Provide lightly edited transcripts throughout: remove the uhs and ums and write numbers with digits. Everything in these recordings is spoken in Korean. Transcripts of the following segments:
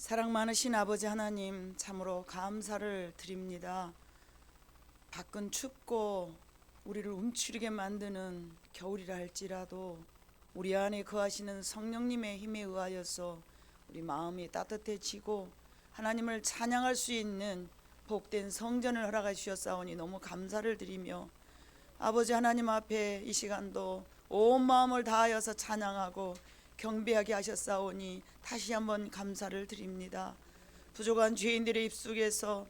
사랑 많으신 아버지 하나님, 참으로 감사를 드립니다. 밖은 춥고 우리를 움츠리게 만드는 겨울이라 할지라도 우리 안에 거하시는 성령님의 힘에 의하여서 우리 마음이 따뜻해지고 하나님을 찬양할 수 있는 복된 성전을 허락해 주셨사오니 너무 감사를 드리며, 아버지 하나님 앞에 이 시간도 온 마음을 다하여서 찬양하고 경배하게 하셨사오니 다시 한번 감사를 드립니다. 부족한 죄인들의 입속에서,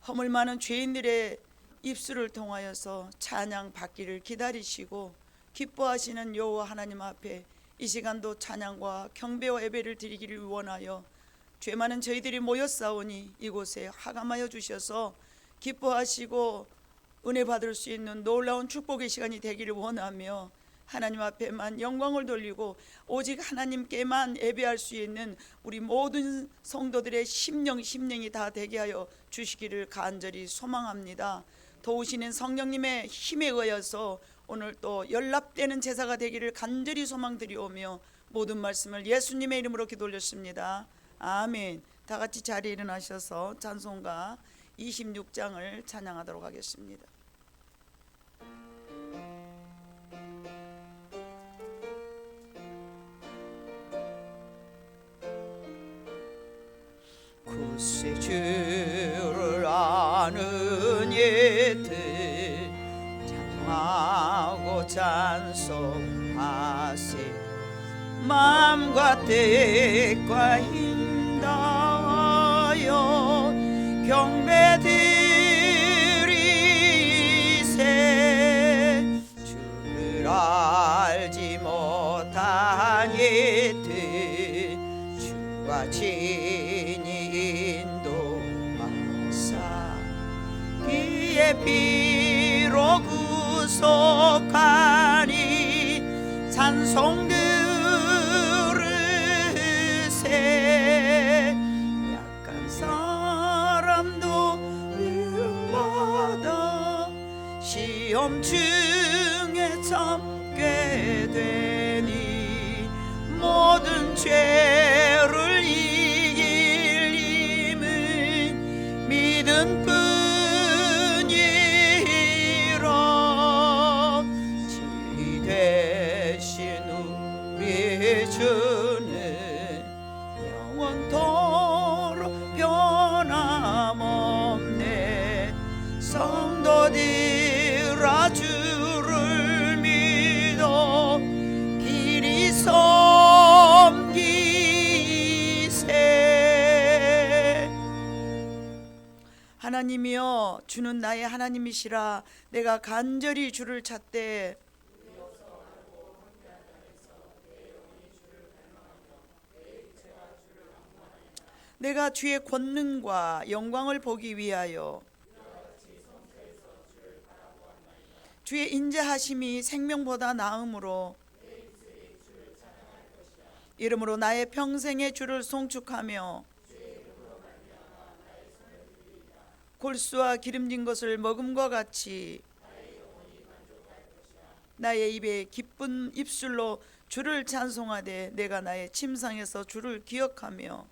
허물 많은 죄인들의 입술을 통하여서 찬양 받기를 기다리시고 기뻐하시는 여호와 하나님 앞에 이 시간도 찬양과 경배와 예배를 드리기를 원하여 죄 많은 저희들이 모였사오니 이곳에 하감하여 주셔서 기뻐하시고 은혜 받을 수 있는 놀라운 축복의 시간이 되기를 원하며, 하나님 앞에만 영광을 돌리고 오직 하나님께만 예배할 수 있는 우리 모든 성도들의 심령이 다 되게 하여 주시기를 간절히 소망합니다. 도우시는 성령님의 힘에 의하여서 오늘 또 연락되는 제사가 되기를 간절히 소망드리오며 모든 말씀을 예수님의 이름으로 기도 올렸습니다. 아멘. 다 같이 자리에 일어나셔서 찬송가 26장을 찬양하도록 하겠습니다. 굳세 주를 아는 이들 찬송하고 찬송하세. 마음과 뜻과 힘 다하여 경배드리세. 주를 알지 못한 이들 주가 친히 인도하사 그의 피로 구속하니 찬송 들으세. 약한 사람도 위험하다 시험 중에 참게 되니 모든 죄를 이길 힘은 믿음 뿐이라. 지 되신 우리 주는 영원토록 변함없네. 성도들아 주를 믿어 길이 섬기세. 하나님이여, 주는 나의 하나님이시라. 내가 간절히 주를 찾되 내가 주의 권능과 영광을 보기 위하여 주의 인자하심이 생명보다 나음으로 이름으로 나의 평생의 주를 송축하며 골수와 기름진 것을 먹음과 같이 나의 입에 기쁜 입술로 주를 찬송하되 내가 나의 침상에서 주를 기억하며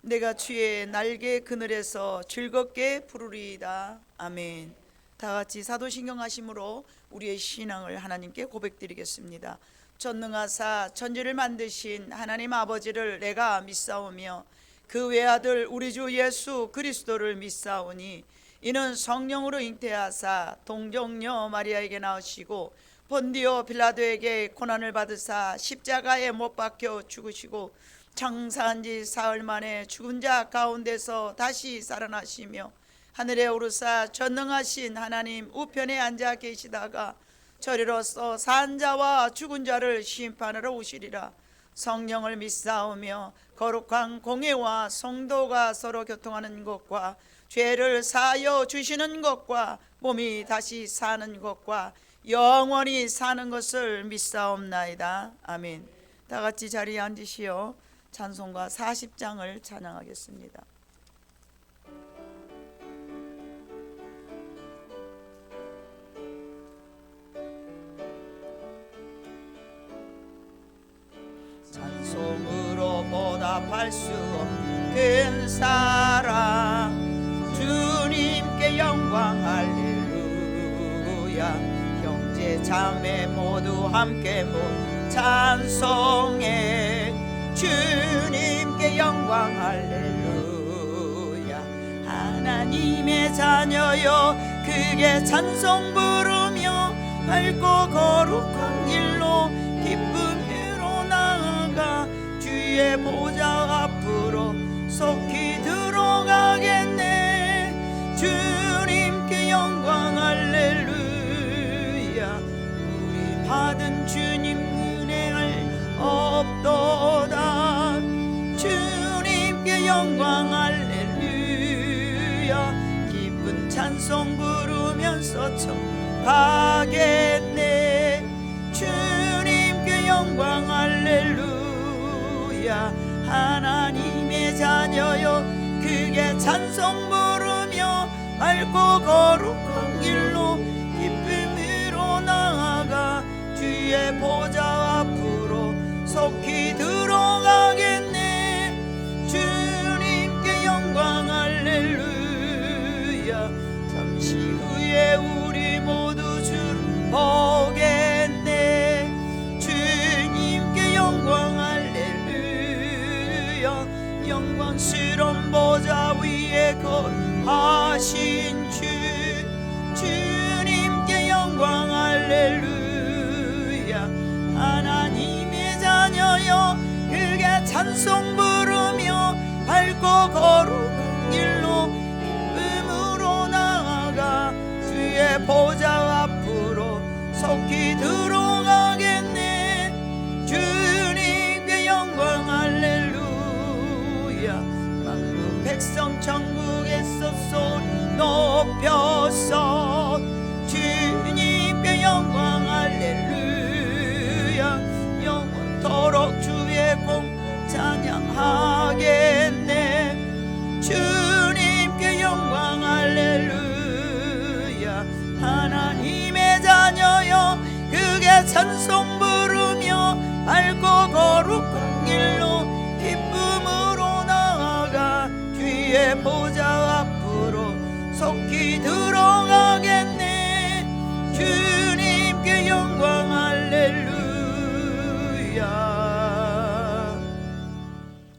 내가 주의 날개 그늘에서 즐겁게 부르리이다. 아멘. 다 같이 사도신경 하심으로 우리의 신앙을 하나님께 고백드리겠습니다. 전능하사 천지를 만드신 하나님 아버지를 내가 믿사오며 그 외아들 우리 주 예수 그리스도를 믿사오니 이는 성령으로 잉태하사 동정녀 마리아에게 나으시고 본디오 빌라도에게 고난을 받으사 십자가에 못 박혀 죽으시고 장사한 지 사흘 만에 죽은 자 가운데서 다시 살아나시며 하늘에 오르사 전능하신 하나님 우편에 앉아 계시다가 저리로서 산 자와 죽은 자를 심판하러 오시리라. 성령을 믿사오며 거룩한 공회와 성도가 서로 교통하는 것과 죄를 사하여 주시는 것과 몸이 다시 사는 것과 영원히 사는 것을 믿사옵나이다. 아멘. 다 같이 자리에 앉으시어 찬송가 40장을 찬양하겠습니다. 대답할 수 없는 큰 사랑 주님께 영광 할렐루야 형제 자매 모두 함께 찬송해 주님께 영광 할렐루야 하나님의 자녀여 크게 찬송 부르며 밝고 거룩한 길로 기쁨으로 나아가 주의 보좌 앞으로 속히 들어가겠네 주님께 영광 할렐루야 우리 받은 주님 은혜할 없도다 주님께 영광 할렐루야 기쁜 찬송 부르면서 가겠네 주님께 영광 할렐루야 하나님의 자녀여 크게 찬송 부르며 밝고 거룩한 길로 기쁨으로 나아가 주의 보좌 앞으로 속히 들어가겠네 주님께 영광 할렐루야 잠시 후에 우리 모두 주를 보겠네 주님께 영광 할렐루야 영광스러운 보좌 위에 거하신 주님께 영광 할렐루야 하나님의 자녀여 크게 찬송 부르며 밝고 거룩한 길로 기쁨으로 나아가 주의 보좌 앞으로 속히 들어가겠네 주님께 영광 할렐루야 만국 백성 천국에서 소리 높여서 주님께 영광 할렐루야 영원토록 주의 공 찬양하겠네 주님께 영광 할렐루야 하나님의 자녀여 크게 찬송 부르며 밝고 거룩한 길로 기쁨으로 나아가 주의 보좌 앞으로 속히 들어가겠네 주님께 영광 할렐루야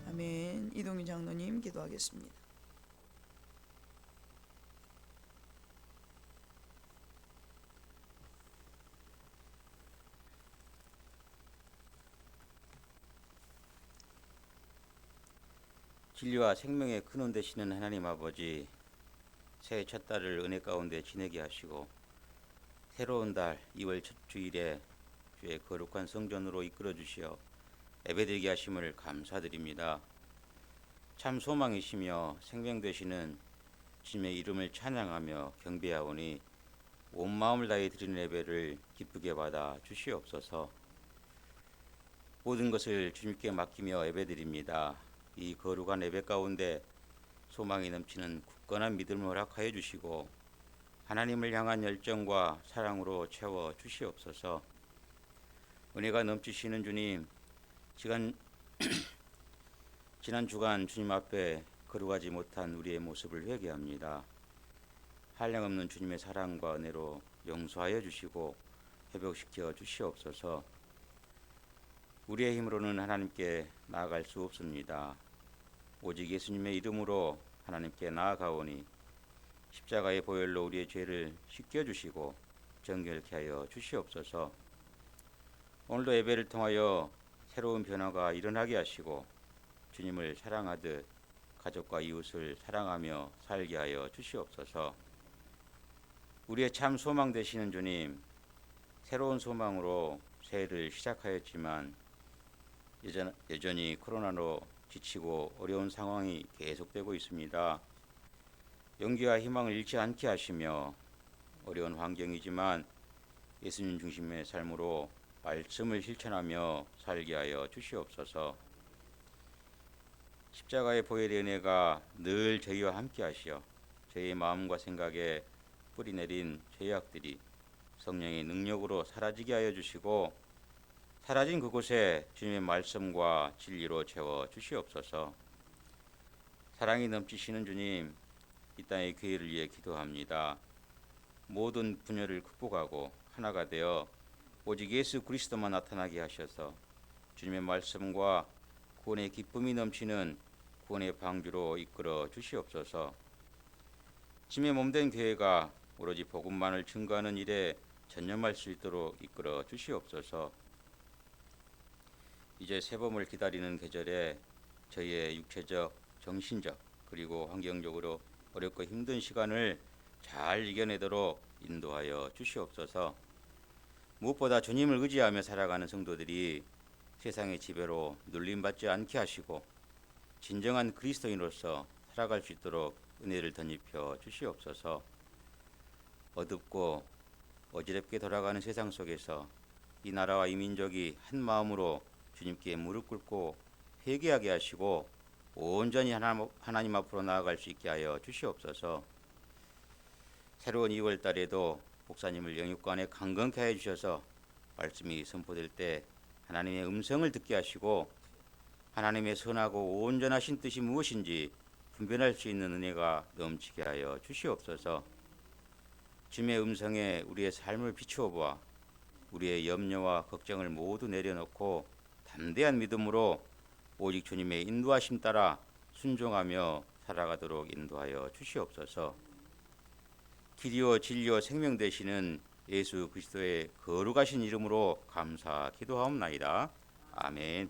아멘. 이동윤 장로님 기도하겠습니다. 진리와 생명의 근원 되시는 하나님 아버지, 새해 첫 달을 은혜 가운데 지내게 하시고 새로운 달 2월 첫 주일에 주의 거룩한 성전으로 이끌어 주시어 예배드리게 하심을 감사드립니다. 참 소망이시며 생명 되시는 주님의 이름을 찬양하며 경배하오니 온 마음을 다해 드리는 예배를 기쁘게 받아 주시옵소서. 모든 것을 주님께 맡기며 예배드립니다. 이 거룩한 예배 가운데 소망이 넘치는 굳건한 믿음을 허락하여 주시고 하나님을 향한 열정과 사랑으로 채워 주시옵소서. 은혜가 넘치시는 주님, 지난 주간 주님 앞에 거룩하지 못한 우리의 모습을 회개합니다. 한량없는 주님의 사랑과 은혜로 용서하여 주시고 회복시켜 주시옵소서. 우리의 힘으로는 하나님께 나아갈 수 없습니다. 오직 예수님의 이름으로 하나님께 나아가오니 십자가의 보혈로 우리의 죄를 씻겨주시고 정결케 하여 주시옵소서. 오늘도 예배를 통하여 새로운 변화가 일어나게 하시고 주님을 사랑하듯 가족과 이웃을 사랑하며 살게 하여 주시옵소서. 우리의 참 소망 되시는 주님, 새로운 소망으로 새해를 시작하였지만 여전히 코로나로 지치고 어려운 상황이 계속되고 있습니다. 용기와 희망을 잃지 않게 하시며 어려운 환경이지만 예수님 중심의 삶으로 말씀을 실천하며 살게 하여 주시옵소서. 십자가의 보혈의 은혜가 늘 저희와 함께 하시어 저희의 마음과 생각에 뿌리 내린 죄악들이 성령의 능력으로 사라지게 하여 주시고 사라진 그곳에 주님의 말씀과 진리로 채워 주시옵소서. 사랑이 넘치시는 주님, 이 땅의 교회를 위해 기도합니다. 모든 분열을 극복하고 하나가 되어 오직 예수 그리스도만 나타나게 하셔서 주님의 말씀과 구원의 기쁨이 넘치는 구원의 방주로 이끌어 주시옵소서. 주님의 몸된 교회가 오로지 복음만을 증거하는 일에 전념할 수 있도록 이끌어 주시옵소서. 이제 새봄을 기다리는 계절에 저희의 육체적, 정신적 그리고 환경적으로 어렵고 힘든 시간을 잘 이겨내도록 인도하여 주시옵소서. 무엇보다 주님을 의지하며 살아가는 성도들이 세상의 지배로 눌림받지 않게 하시고 진정한 그리스도인으로서 살아갈 수 있도록 은혜를 덧입혀 주시옵소서. 어둡고 어지럽게 돌아가는 세상 속에서 이 나라와 이 민족이 한 마음으로 주님께 무릎 꿇고 회개하게 하시고 온전히 하나님 앞으로 나아갈 수 있게 하여 주시옵소서. 새로운 2월 달에도 목사님을 영육간에 강건케 해 주셔서 말씀이 선포될 때 하나님의 음성을 듣게 하시고 하나님의 선하고 온전하신 뜻이 무엇인지 분별할 수 있는 은혜가 넘치게 하여 주시옵소서. 주님의 음성에 우리의 삶을 비추어 보아 우리의 염려와 걱정을 모두 내려놓고 담대한 믿음으로 오직 주님의 인도하심 따라 순종하며 살아가도록 인도하여 주시옵소서. 길이요 진리요 생명 되시는 예수 그리스도의 거룩하신 이름으로 감사 기도하옵나이다. 아멘.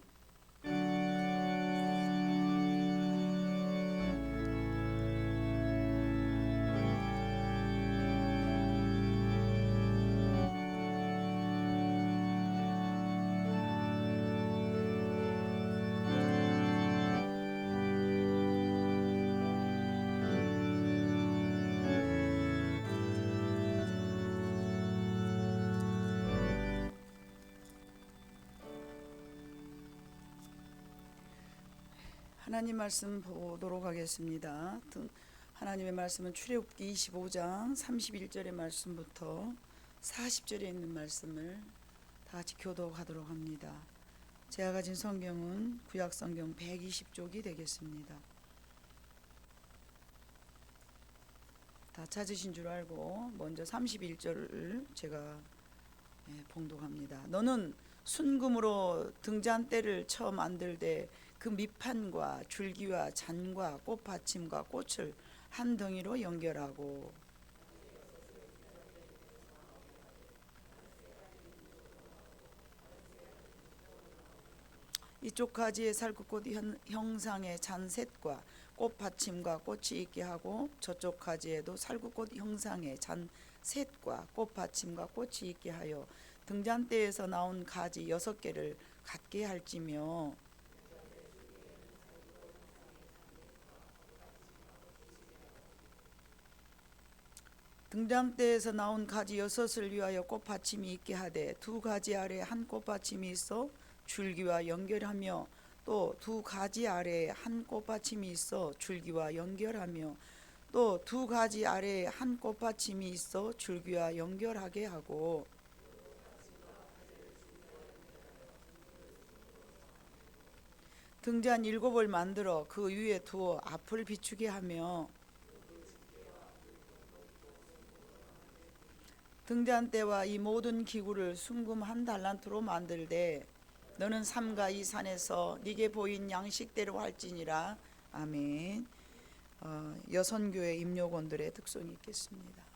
하나님 말씀 보도록 하겠습니다. 하나님의 말씀은 출애굽기 25장 31절의 말씀부터 40절에 있는 말씀을 다 같이 교독하도록 합니다. 제가 가진 성경은 구약 성경 120쪽이 되겠습니다. 다 찾으신 줄 알고 먼저 31절을 제가 봉독합니다. 너는 순금으로 등잔대를 처음 만들되 그 밑판과 줄기와 잔과 꽃받침과 꽃을 한 덩이로 연결하고 이쪽 가지에 살구꽃 형상의 잔셋과 꽃받침과 꽃이 있게 하고 저쪽 가지에도 살구꽃 형상의 잔셋과 꽃받침과 꽃이 있게 하여 등잔대에서 나온 가지 6개를 갖게 할지며 등잔대에서 나온 가지 6을 위하여 꽃받침이 있게 하되 두 가지 아래 한 꽃받침이 있어 줄기와 연결하며 또 두 가지 아래에 한 꽃받침이 있어 줄기와 연결하며 또 두 가지 아래에 한 꽃받침이 있어 줄기와 연결하게 하고 등잔 7을 만들어 그 위에 두어 앞을 비추게 하며 등잔대와 이 모든 기구를 순금 한 달란트로 만들되 너는 삼가 이 산에서 네게 보인 양식대로 할지니라. 아멘. 여선교회 임요건들의 특송이 있겠습니다.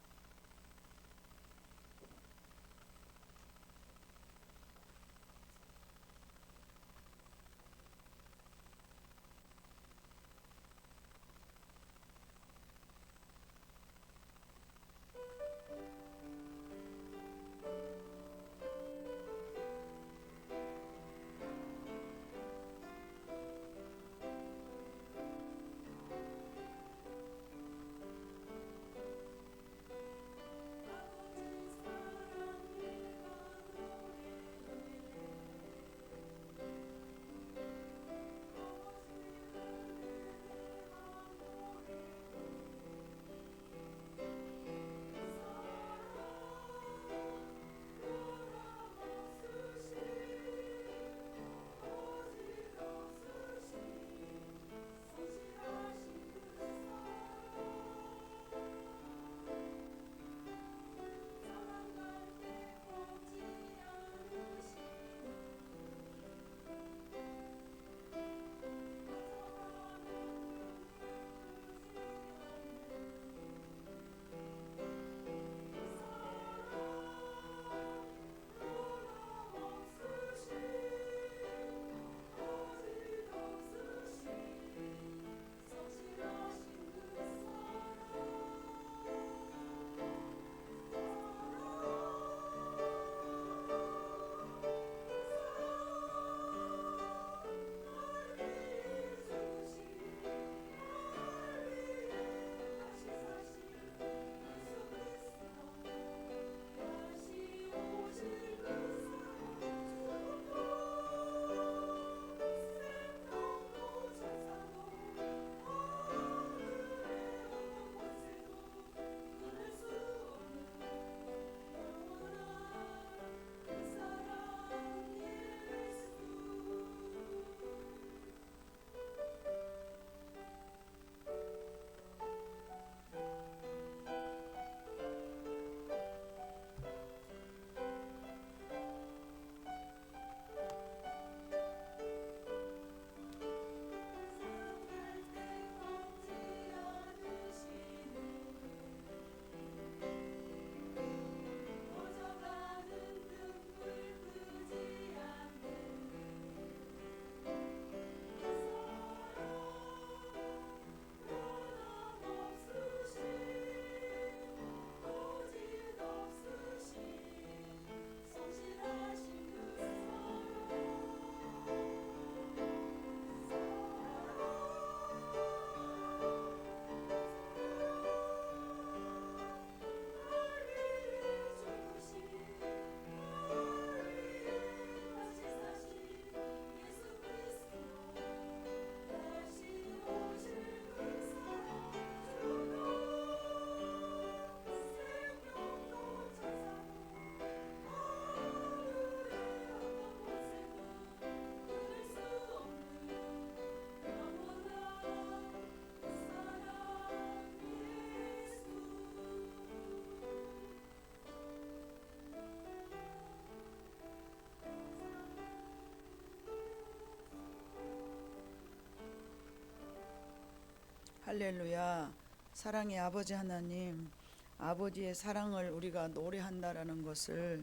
할렐루야. 사랑의 아버지 하나님, 아버지의 사랑을 우리가 노래한다라는 것을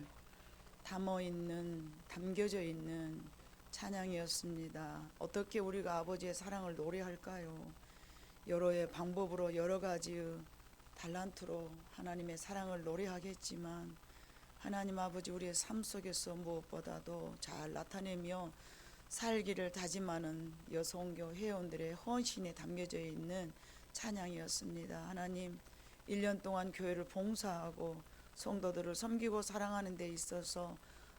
담겨져 있는 찬양이었습니다. 어떻게 우리가 아버지의 사랑을 노래할까요? 여러의 방법으로 여러 가지의 달란트로 하나님의 사랑을 노래하겠지만 하나님 아버지 우리의 삶 속에서 무엇보다도 잘 나타내며 살기를 다짐하는 여성교 회원들의 헌신에 담겨져 있는 찬양이었습니다. 하나님 1년 동안 교회를 봉사하고 성도들을 섬기고 사랑하는 데 있어서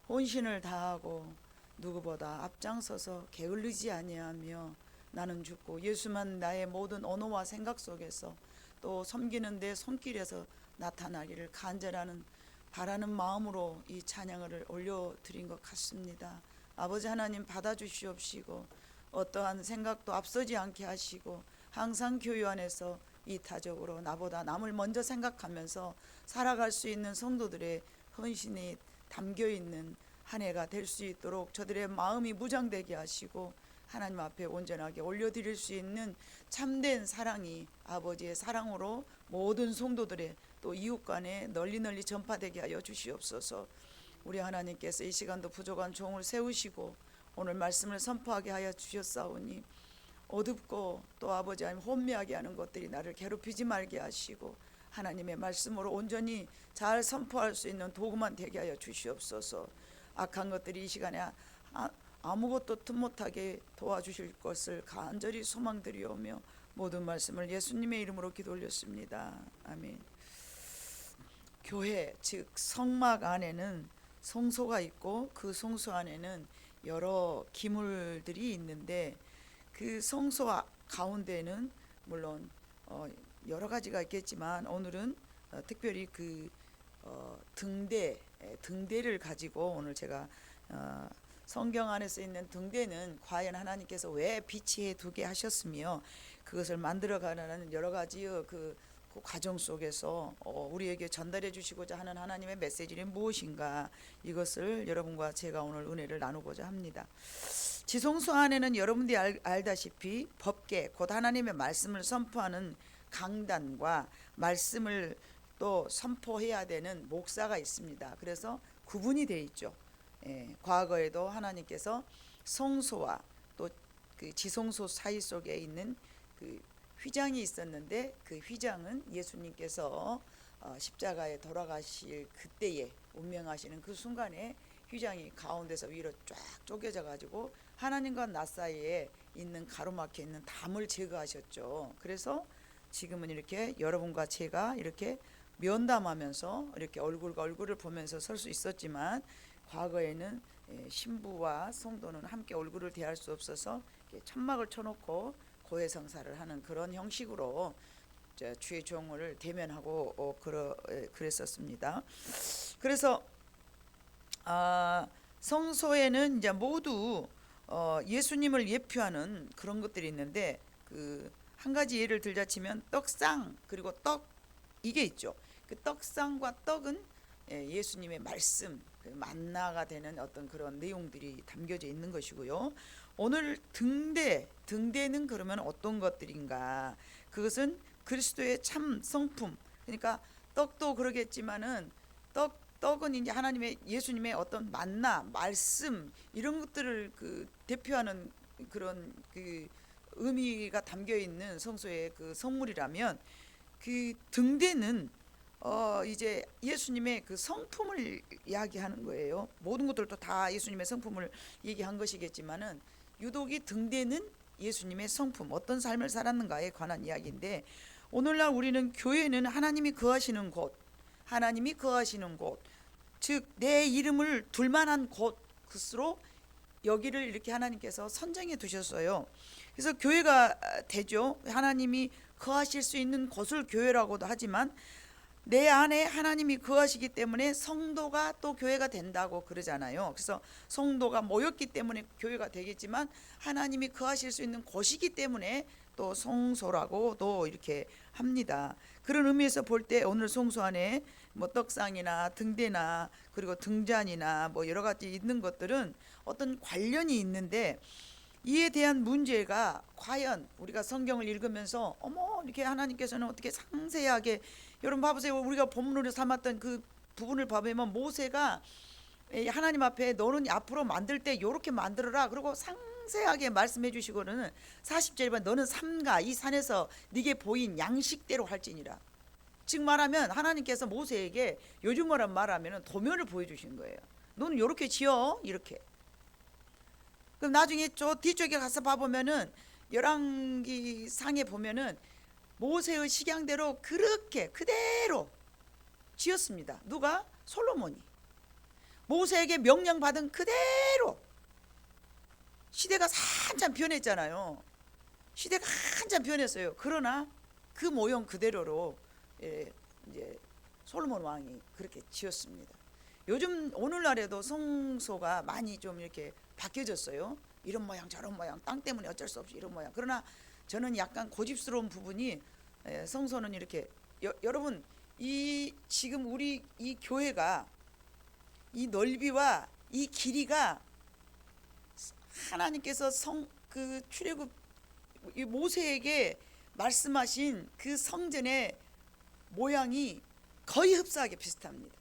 혼신을 다하고 누구보다 앞장서서 게을르지 아니하며 나는 죽고 예수만 나의 모든 언어와 생각 속에서 또 섬기는 데 손길에서 나타나기를 간절하는 바라는 마음으로 이 찬양을 올려드린 것 같습니다. 아버지 하나님 받아주시옵시고 어떠한 생각도 앞서지 않게 하시고 항상 교회 안에서 이타적으로 나보다 남을 먼저 생각하면서 살아갈 수 있는 성도들의 헌신이 담겨있는 한 해가 될 수 있도록 저들의 마음이 무장되게 하시고 하나님 앞에 온전하게 올려드릴 수 있는 참된 사랑이 아버지의 사랑으로 모든 성도들의 또 이웃 간에 널리 전파되게 하여 주시옵소서. 우리 하나님께서 이 시간도 부족한 종을 세우시고 오늘 말씀을 선포하게 하여 주셨사오니 어둡고 또 아버지 하나님 혼미하게 하는 것들이 나를 괴롭히지 말게 하시고 하나님의 말씀으로 온전히 잘 선포할 수 있는 도구만 되게 하여 주시옵소서. 악한 것들이 이 시간에 아무것도 틈못하게 도와주실 것을 간절히 소망드리오며 모든 말씀을 예수님의 이름으로 기도 올렸습니다. 아멘. 교회 즉 성막 안에는 성소가 있고 그 성소 안에는 여러 기물들이 있는데 그 성소 가운데는 물론 여러 가지가 있겠지만 오늘은 특별히 그 등대를 가지고 오늘 제가 성경 안에 써 있는 등대는 과연 하나님께서 왜 비치해 두게 하셨으며 그것을 만들어가는 여러 가지의 그 과정 속에서 우리에게 전달해 주시고자 하는 하나님의 메시지는 무엇인가, 이것을 여러분과 제가 오늘 은혜를 나누고자 합니다. 지성소 안에는 여러분들이 알다시피 법계 곧 하나님의 말씀을 선포하는 강단과 말씀을 또 선포해야 되는 목사가 있습니다. 그래서 구분이 되어 있죠. 과거에도 하나님께서 성소와 또 그 지성소 사이 속에 있는 그 휘장이 있었는데 그 휘장은 예수님께서 십자가에 돌아가실 그때에 운명하시는 그 순간에 휘장이 가운데서 위로 쫙 쪼개져 가지고 하나님과 나 사이에 있는 가로막혀 있는 담을 제거하셨죠. 그래서 지금은 이렇게 여러분과 제가 이렇게 면담하면서 이렇게 얼굴과 얼굴을 보면서 설 수 있었지만 과거에는 신부와 성도는 함께 얼굴을 대할 수 없어서 천막을 쳐놓고 고해성사를 하는 그런 형식으로 주의 종을 대면하고 그랬었습니다. 그래서 성소에는 이제 모두 예수님을 예표하는 그런 것들이 있는데 그 한 가지 예를 들자 치면 떡상 그리고 떡 이게 있죠. 그 떡상과 떡은 예수님의 말씀 만나가 되는 어떤 그런 내용들이 담겨져 있는 것이고요. 오늘 등대는 그러면 어떤 것들인가? 그것은 그리스도의 참 성품. 그러니까 떡도 그러겠지만은 떡은 이제 하나님의 예수님의 어떤 만나, 말씀 이런 것들을 그 대표하는 그런 그 의미가 담겨 있는 성소의 그 성물이라면 그 등대는 이제 예수님의 그 성품을 이야기하는 거예요. 모든 것들도 다 예수님의 성품을 얘기한 것이겠지만은 유독이 등대는 예수님의 성품, 어떤 삶을 살았는가에 관한 이야기인데 오늘날 우리는 교회는 하나님이 거하시는 곳, 즉 내 이름을 둘 만한 곳으로 여기를 이렇게 하나님께서 선정해 두셨어요. 그래서 교회가 되죠. 하나님이 거하실 수 있는 곳을 교회라고도 하지만 내 안에 하나님이 거하시기 때문에 성도가 또 교회가 된다고 그러잖아요. 그래서 성도가 모였기 때문에 교회가 되겠지만 하나님이 거하실 수 있는 곳이기 때문에 또 성소라고도 이렇게 합니다. 그런 의미에서 볼 때 오늘 성소 안에 뭐 떡상이나 등대나 그리고 등잔이나 뭐 여러 가지 있는 것들은 어떤 관련이 있는데 이에 대한 문제가 과연 우리가 성경을 읽으면서 어머 이렇게 하나님께서는 어떻게 상세하게 여러분 봐보세요. 우리가 본문으로 삼았던 그 부분을 봐보면 모세가 하나님 앞에 너는 앞으로 만들 때 이렇게 만들어라 그리고 상세하게 말씀해 주시고는 40절에 보면 너는 삼가 이 산에서 네게 보인 양식대로 할지니라. 즉 말하면 하나님께서 모세에게 요즘으로 말하면 도면을 보여주신 거예요. 너는 이렇게 지어 이렇게. 그럼 나중에 저 뒤쪽에 가서 봐보면은 열왕기 상에 보면은 모세의 식양대로 그렇게 그대로 지었습니다. 누가? 솔로몬이. 모세에게 명령받은 그대로. 시대가 한참 변했잖아요. 시대가 한참 변했어요. 그러나 그 모형 그대로로 이제 솔로몬 왕이 그렇게 지었습니다. 요즘 오늘날에도 성소가 많이 좀 이렇게 바뀌어졌어요. 이런 모양 저런 모양 땅 때문에 어쩔 수 없이 이런 모양. 그러나 저는 약간 고집스러운 부분이 성소는 이렇게 여러분 이 지금 우리 이 교회가 이 넓이와 이 길이가 하나님께서 그 출애굽 이 모세에게 말씀하신 그 성전의 모양이 거의 흡사하게 비슷합니다.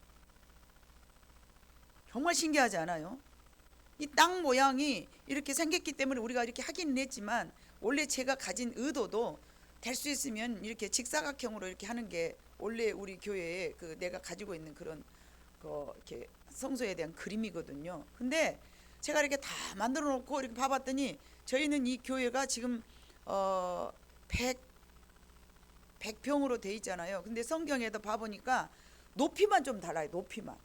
정말 신기하지 않아요? 이 땅 모양이 이렇게 생겼기 때문에 우리가 이렇게 하기는 했지만 원래 제가 가진 의도도 될 수 있으면 이렇게 직사각형으로 이렇게 하는 게 원래 우리 교회에 그 내가 가지고 있는 그런 이렇게 성소에 대한 그림이거든요. 근데 제가 이렇게 다 만들어 놓고 이렇게 봐봤더니 저희는 이 교회가 지금 100평으로 돼 있잖아요. 근데 성경에도 봐보니까 높이만 좀 달라요. 높이만.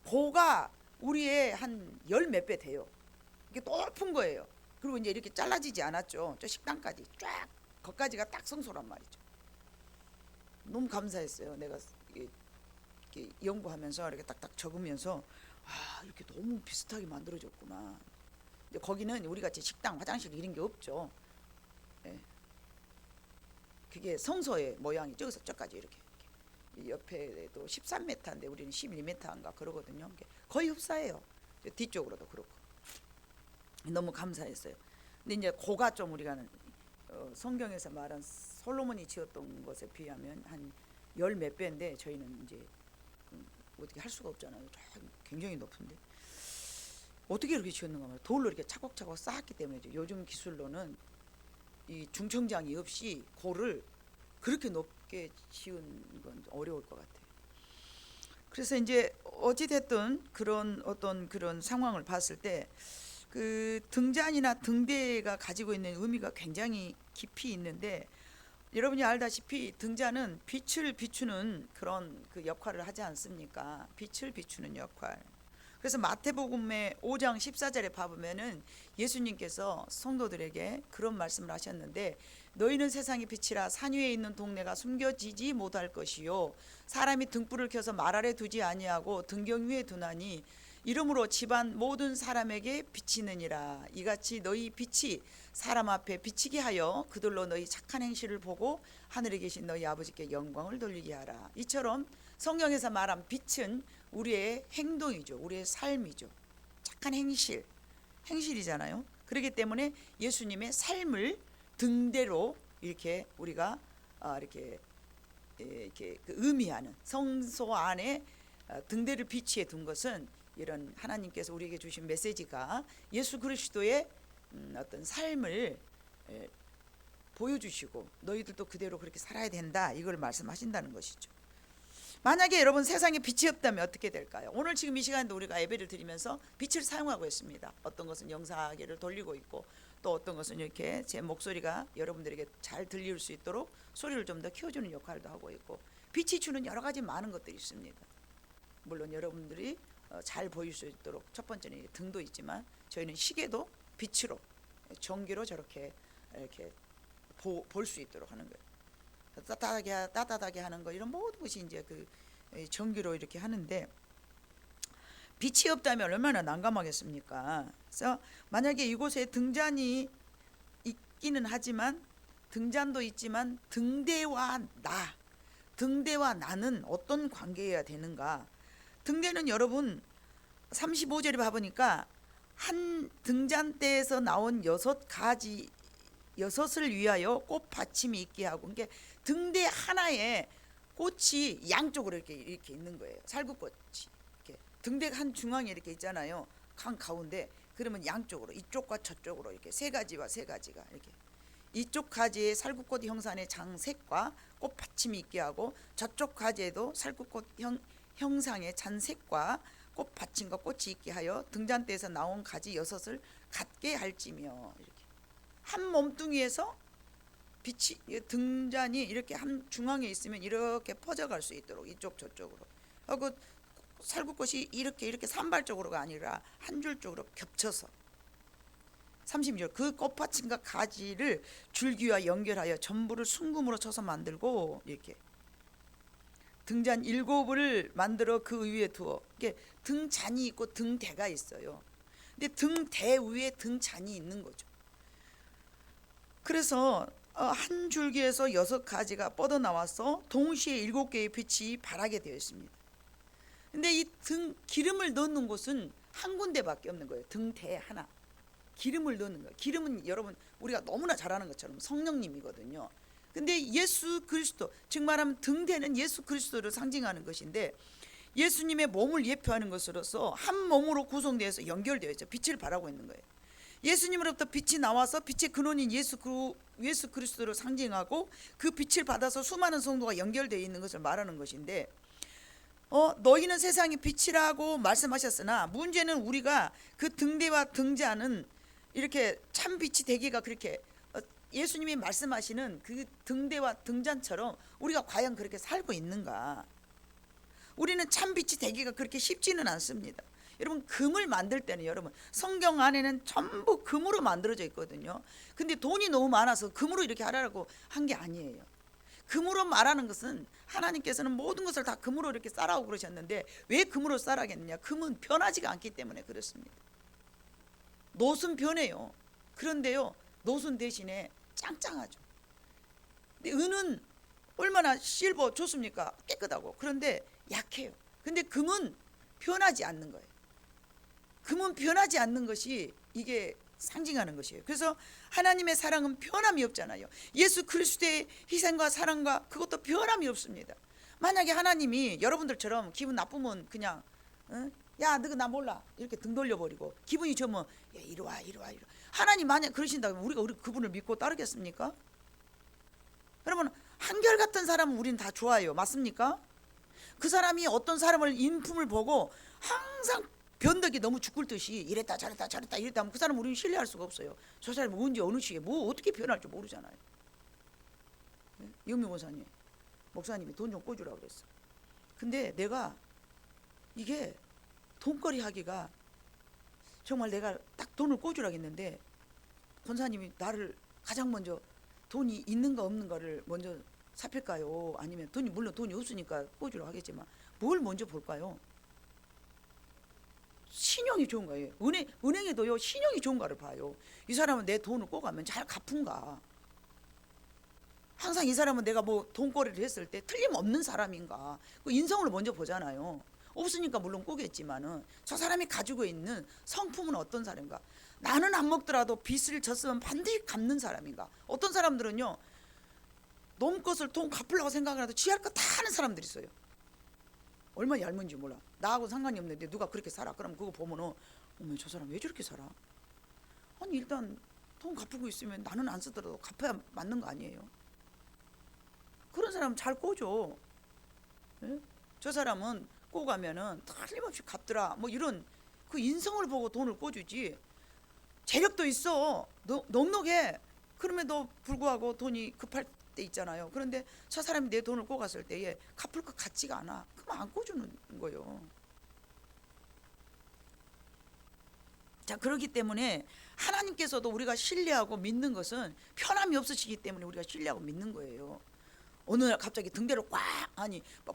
고가 우리의 한 열 몇 배 돼요. 이게 높은 거예요. 그리고 이제 이렇게 잘라지지 않았죠. 저 식당까지 쫙 거기까지가 딱 성소란 말이죠. 너무 감사했어요. 내가 이렇게 연구하면서 이렇게 딱딱 적으면서 이렇게 너무 비슷하게 만들어졌구나. 이제 거기는 우리 같이 식당, 화장실 이런 게 없죠. 예. 그게 성소의 모양이 저기서 저까지 이렇게. 옆에도 13m인데 우리는 12m인가 그러거든요. 거의 흡사해요. 뒤쪽으로도 그렇고. 너무 감사했어요. 근데 이제 고가 좀 우리가 성경에서 말한 솔로몬이 지었던 것에 비하면 한 열 몇 배인데 저희는 이제 어떻게 할 수가 없잖아요. 굉장히 높은데 어떻게 이렇게 지었는가 말이에요. 돌로 이렇게 차곡차곡 쌓았기 때문이죠. 요즘 기술로는 이 중청장이 없이 고를 그렇게 높게 지은 건 어려울 것 같아요. 그래서 이제 어찌 됐든 그런 어떤 그런 상황을 봤을 때 그 등잔이나 등대가 가지고 있는 의미가 굉장히 깊이 있는데 여러분이 알다시피 등잔은 빛을 비추는 그런 그 역할을 하지 않습니까? 빛을 비추는 역할. 그래서 마태복음의 5장 14절에 봐보면은 예수님께서 성도들에게 그런 말씀을 하셨는데 너희는 세상의 빛이라 산 위에 있는 동네가 숨겨지지 못할 것이요 사람이 등불을 켜서 말 아래 두지 아니하고 등경 위에 두나니 이름으로 집안 모든 사람에게 비치느니라. 이같이 너희 빛이 사람 앞에 비치게 하여 그들로 너희 착한 행실을 보고 하늘에 계신 너희 아버지께 영광을 돌리게 하라. 이처럼 성경에서 말한 빛은 우리의 행동이죠. 우리의 삶이죠. 착한 행실이잖아요. 그렇기 때문에 예수님의 삶을 등대로 이렇게 우리가 이렇게 그 의미하는 성소 안에 등대를 비치해 둔 것은 이런 하나님께서 우리에게 주신 메시지가 예수 그리스도의 어떤 삶을 보여주시고 너희들도 그대로 그렇게 살아야 된다 이걸 말씀하신다는 것이죠. 만약에 여러분 세상에 빛이 없다면 어떻게 될까요? 오늘 지금 이 시간에도 우리가 예배를 드리면서 빛을 사용하고 있습니다. 어떤 것은 영상계를 돌리고 있고 또 어떤 것은 이렇게 제 목소리가 여러분들에게 잘 들릴 수 있도록 소리를 좀 더 키워주는 역할도 하고 있고 빛이 주는 여러 가지 많은 것들이 있습니다. 물론 여러분들이 잘 보일 수 있도록 첫 번째는 등도 있지만 저희는 시계도 빛으로 전기로 저렇게 이렇게 볼 수 있도록 하는 거예요. 따뜻하게 하는 거 이런 모든 것이 이제 그 전기로 이렇게 하는데 빛이 없다면 얼마나 난감하겠습니까? 그래서 만약에 이곳에 등잔이 있기는 하지만 등잔도 있지만 등대와 나는 어떤 관계여야 되는가? 등대는 여러분 35절에 봐보니까 한 등잔대에서 나온 6가지, 6을 위하여 꽃받침이 있게 하고, 그러니까 등대 하나에 꽃이 양쪽으로 이렇게 있는 거예요. 살구꽃이 이렇게 등대 한 중앙에 이렇게 있잖아요. 강 가운데. 그러면 양쪽으로, 이쪽과 저쪽으로 이렇게 3가지와 3가지가 이렇게, 이쪽 가지에 살구꽃 형상의 장색과 꽃받침이 있게 하고, 저쪽 가지에도 살구꽃 형상의 잔색과 꽃받침과 꽃이 있게 하여 등잔대에서 나온 가지 6을 같게 할지며. 이렇게 한 몸뚱이에서 빛이, 등잔이 이렇게 한 중앙에 있으면 이렇게 퍼져갈 수 있도록 이쪽 저쪽으로 하고, 살구꽃이 이렇게 산발적으로가 아니라 한 줄적으로 겹쳐서. 32절, 그 꽃받침과 가지를 줄기와 연결하여 전부를 순금으로 쳐서 만들고, 이렇게 등잔 7을 만들어 그 위에 두어. 이게 등잔이 있고 등대가 있어요. 근데 등대 위에 등잔이 있는 거죠. 그래서 한 줄기에서 6가지가 뻗어나와서 동시에 7개의 빛이 발하게 되어 있습니다. 근데 이 기름을 넣는 곳은 한 군데밖에 없는 거예요. 등대 하나. 기름을 넣는 거예요. 기름은 여러분 우리가 너무나 잘 아는 것처럼 성령님이거든요. 근데 예수 그리스도, 즉 말하면 등대는 예수 그리스도를 상징하는 것인데, 예수님의 몸을 예표하는 것으로서 한 몸으로 구성되어서 연결되어 있죠. 빛을 발하고 있는 거예요. 예수님으로부터 빛이 나와서 빛의 근원인 예수 그리스도를 상징하고, 그 빛을 받아서 수많은 성도가 연결되어 있는 것을 말하는 것인데, 너희는 세상의 빛이라고 말씀하셨으나 문제는 우리가 그 등대와 등잔은 이렇게 참 빛이 되기가, 그렇게 예수님이 말씀하시는 그 등대와 등잔처럼 우리가 과연 그렇게 살고 있는가? 우리는 참 빛이 되기가 그렇게 쉽지는 않습니다. 여러분, 금을 만들 때는, 여러분 성경 안에는 전부 금으로 만들어져 있거든요. 근데 돈이 너무 많아서 금으로 이렇게 하라고 한 게 아니에요. 금으로 말하는 것은 하나님께서는 모든 것을 다 금으로 이렇게 싸라고 그러셨는데, 왜 금으로 싸라겠느냐? 금은 변하지가 않기 때문에 그렇습니다. 노순 변해요. 그런데요, 노순 대신에 짱짱하죠. 근데 은은 얼마나 실버 좋습니까? 깨끗하고. 그런데 약해요. 근데 금은 변하지 않는 거예요. 금은 변하지 않는 것이 이게 상징하는 것이에요. 그래서 하나님의 사랑은 변함이 없잖아요. 예수 그리스도의 희생과 사랑과 그것도 변함이 없습니다. 만약에 하나님이 여러분들처럼 기분 나쁘면 그냥 야, 너가 나 몰라 이렇게 등 돌려버리고, 기분이 좋으면 야, 이리 와. 하나님 만약 그러신다면 우리가 그분을 믿고 따르겠습니까? 여러분, 한결같은 사람은 우리는 다 좋아해요. 맞습니까? 그 사람이 어떤 사람을 인품을 보고 항상 변덕이 너무 죽을 듯이 이랬다 저랬다 이랬다 하면 그 사람 우리는 신뢰할 수가 없어요. 저 사람이 언제 어느 시기에 뭐 어떻게 변할지 모르잖아요. 영미 목사님이 돈 좀 꿔주라고 그랬어. 근데 내가 이게 돈벌이 하기가 정말, 내가 딱 돈을 꿔주라고 했는데 권사님이 나를 가장 먼저 돈이 있는가 없는가를 먼저 살필까요? 아니면 물론 돈이 없으니까 꿔주라고 하겠지만 뭘 먼저 볼까요? 신용이 좋은가요? 은행에도요, 신용이 좋은가를 봐요. 이 사람은 내 돈을 꿔가면 잘 갚은가? 항상 이 사람은 내가 뭐 돈거래를 했을 때 틀림없는 사람인가? 그 인성을 먼저 보잖아요. 없으니까 물론 꿔겠지만은 저 사람이 가지고 있는 성품은 어떤 사람인가? 나는 안 먹더라도 빚을 졌으면 반드시 갚는 사람인가? 어떤 사람들은요, 놈 것을 돈 갚으려고 생각을 해도 지할 거 다 하는 사람들이 있어요. 얼마나 얄문지 몰라. 나하고 상관이 없는데 누가 그렇게 살아? 그럼 그거 보면은 어머, 저 사람 왜 저렇게 살아? 아니, 일단 돈 갚고 있으면 나는 안 쓰더라도 갚아야 맞는 거 아니에요? 그런 사람 잘 꿔줘. 예? 저 사람은 꿔가면은 틀림없이 갚더라, 뭐 이런 그 인성을 보고 돈을 꿔주지. 재력도 있어, 넉넉해. 그럼에도 불구하고 돈이 급할 때 있잖아요. 그런데 저 사람이 내 돈을 꿔갔을 때에 갚을 것 같지가 않아. 그럼 안 꿔주는 거예요. 자, 그렇기 때문에 하나님께서도 우리가 신뢰하고 믿는 것은 편함이 없으시기 때문에 우리가 신뢰하고 믿는 거예요. 어느 날 갑자기 등대를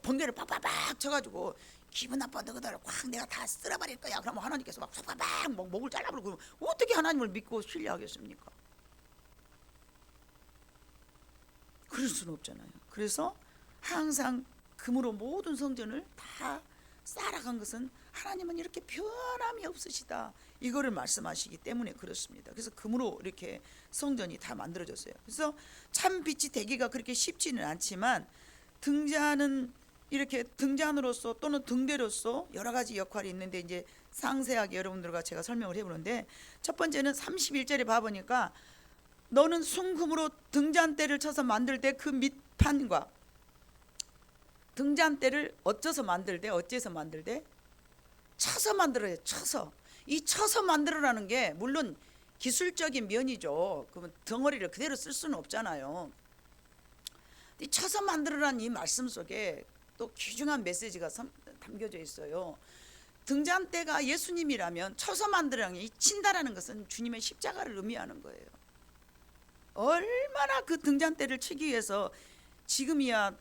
번개를 빡빡빡 쳐가지고 기분 나빠 너희들을 꽉 내가 다 쓸어버릴 거야. 그러면 하나님께서 막 빡빡빡 목을 잘라버리고, 어떻게 하나님을 믿고 신뢰하겠습니까? 그럴 수는 없잖아요. 그래서 항상 금으로 모든 성전을 다 쌓아간 것은 하나님은 이렇게 변함이 없으시다, 이거를 말씀하시기 때문에 그렇습니다. 그래서 금으로 이렇게 성전이 다 만들어졌어요. 그래서 참 빛이 되기가 그렇게 쉽지는 않지만 등잔은 이렇게 등잔으로서 또는 등대로서 여러 가지 역할이 있는데, 이제 상세하게 여러분들과 제가 설명을 해보는데, 첫 번째는 31절에 봐보니까 너는 순금으로 등잔대를 쳐서 만들 때 그 밑판과, 등잔대를 어째서 만들대? 어째서 만들대? 쳐서 만들어요. 쳐서. 이 쳐서 만들어라는 게 물론 기술적인 면이죠. 그러면 덩어리를 그대로 쓸 수는 없잖아요. 이 쳐서 만들어라는 이 말씀 속에 또 귀중한 메시지가 담겨져 있어요. 등잔대가 예수님이라면 쳐서 만들어라는 게, 친다라는 것은 주님의 십자가를 의미하는 거예요. 얼마나 그 등잔대를 치기 위해서 지금이야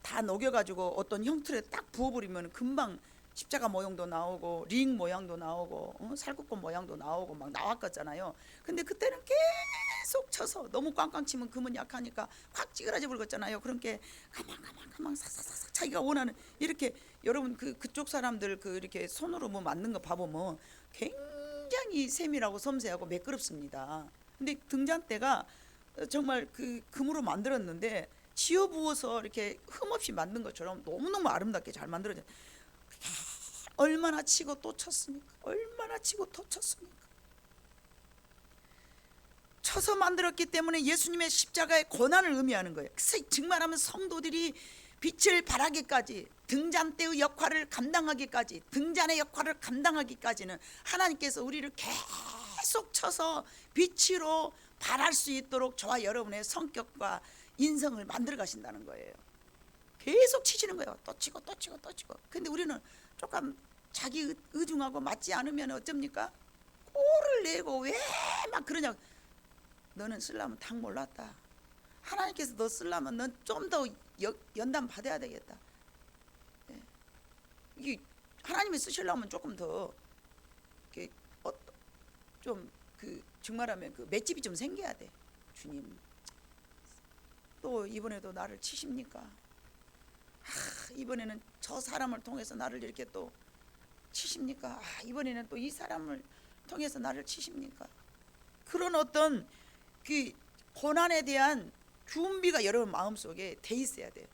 다 녹여가지고 어떤 형틀에 딱 부어버리면 금방 십자가 모양도 나오고 링 모양도 나오고 살구꽃 모양도 나오고 막 나왔겠잖아요. 근데 그때는 계속 쳐서, 너무 꽝꽝 치면 금은 약하니까 확 찌그러져 버렸잖아요. 그렇게 가만 사사사사 자기가 원하는, 이렇게 여러분 그쪽 사람들 이렇게 손으로 뭐 만든 거 봐보면 굉장히 세밀하고 섬세하고 매끄럽습니다. 근데 등잔대가 정말 그 금으로 만들었는데 지어 부어서 이렇게 흠없이 만든 것처럼 너무너무 아름답게 잘 만들어졌어요. 얼마나 치고 또 쳤습니까? 얼마나 치고 또 쳤습니까? 쳐서 만들었기 때문에 예수님의 십자가의 고난을 의미하는 거예요. 그래서 정말하면 성도들이 빛을 발하기까지, 등잔대의 역할을 감당하기까지, 등잔의 역할을 감당하기까지는 하나님께서 우리를 계속 쳐서 빛으로 발할 수 있도록 저와 여러분의 성격과 인성을 만들어 가신다는 거예요. 계속 치시는 거예요. 또 치고 또 치고 또 치고. 근데 우리는 조금 자기 의중하고 맞지 않으면 어쩝니까? 꼴을 내고 왜 막 그러냐. 너는 쓰려면 당 몰랐다. 하나님께서 너 쓰려면 넌 좀 더 연단 받아야 되겠다. 네. 이게 하나님이 쓰시려면 조금 더 좀 정말하면 그 맷집이 좀 생겨야 돼. 주님 또 이번에도 나를 치십니까? 이번에는 저 사람을 통해서 나를 이렇게 또 치십니까? 이번에는 또 이 사람을 통해서 나를 치십니까? 그런 어떤 그 고난에 대한 준비가 여러분 마음속에 돼 있어야 돼요.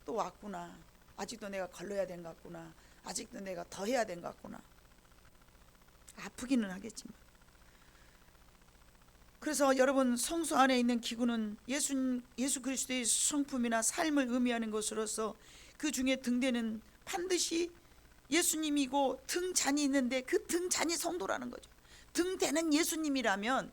또 왔구나. 아직도 내가 걸러야 된 것 같구나. 아직도 내가 더 해야 된 것 같구나. 아프기는 하겠지만. 그래서 여러분, 성소 안에 있는 기구는 예수 그리스도의 성품이나 삶을 의미하는 것으로서 그 중에 등대는 반드시 예수님이고 등잔이 있는데 그 등잔이 성도라는 거죠. 등대는 예수님이라면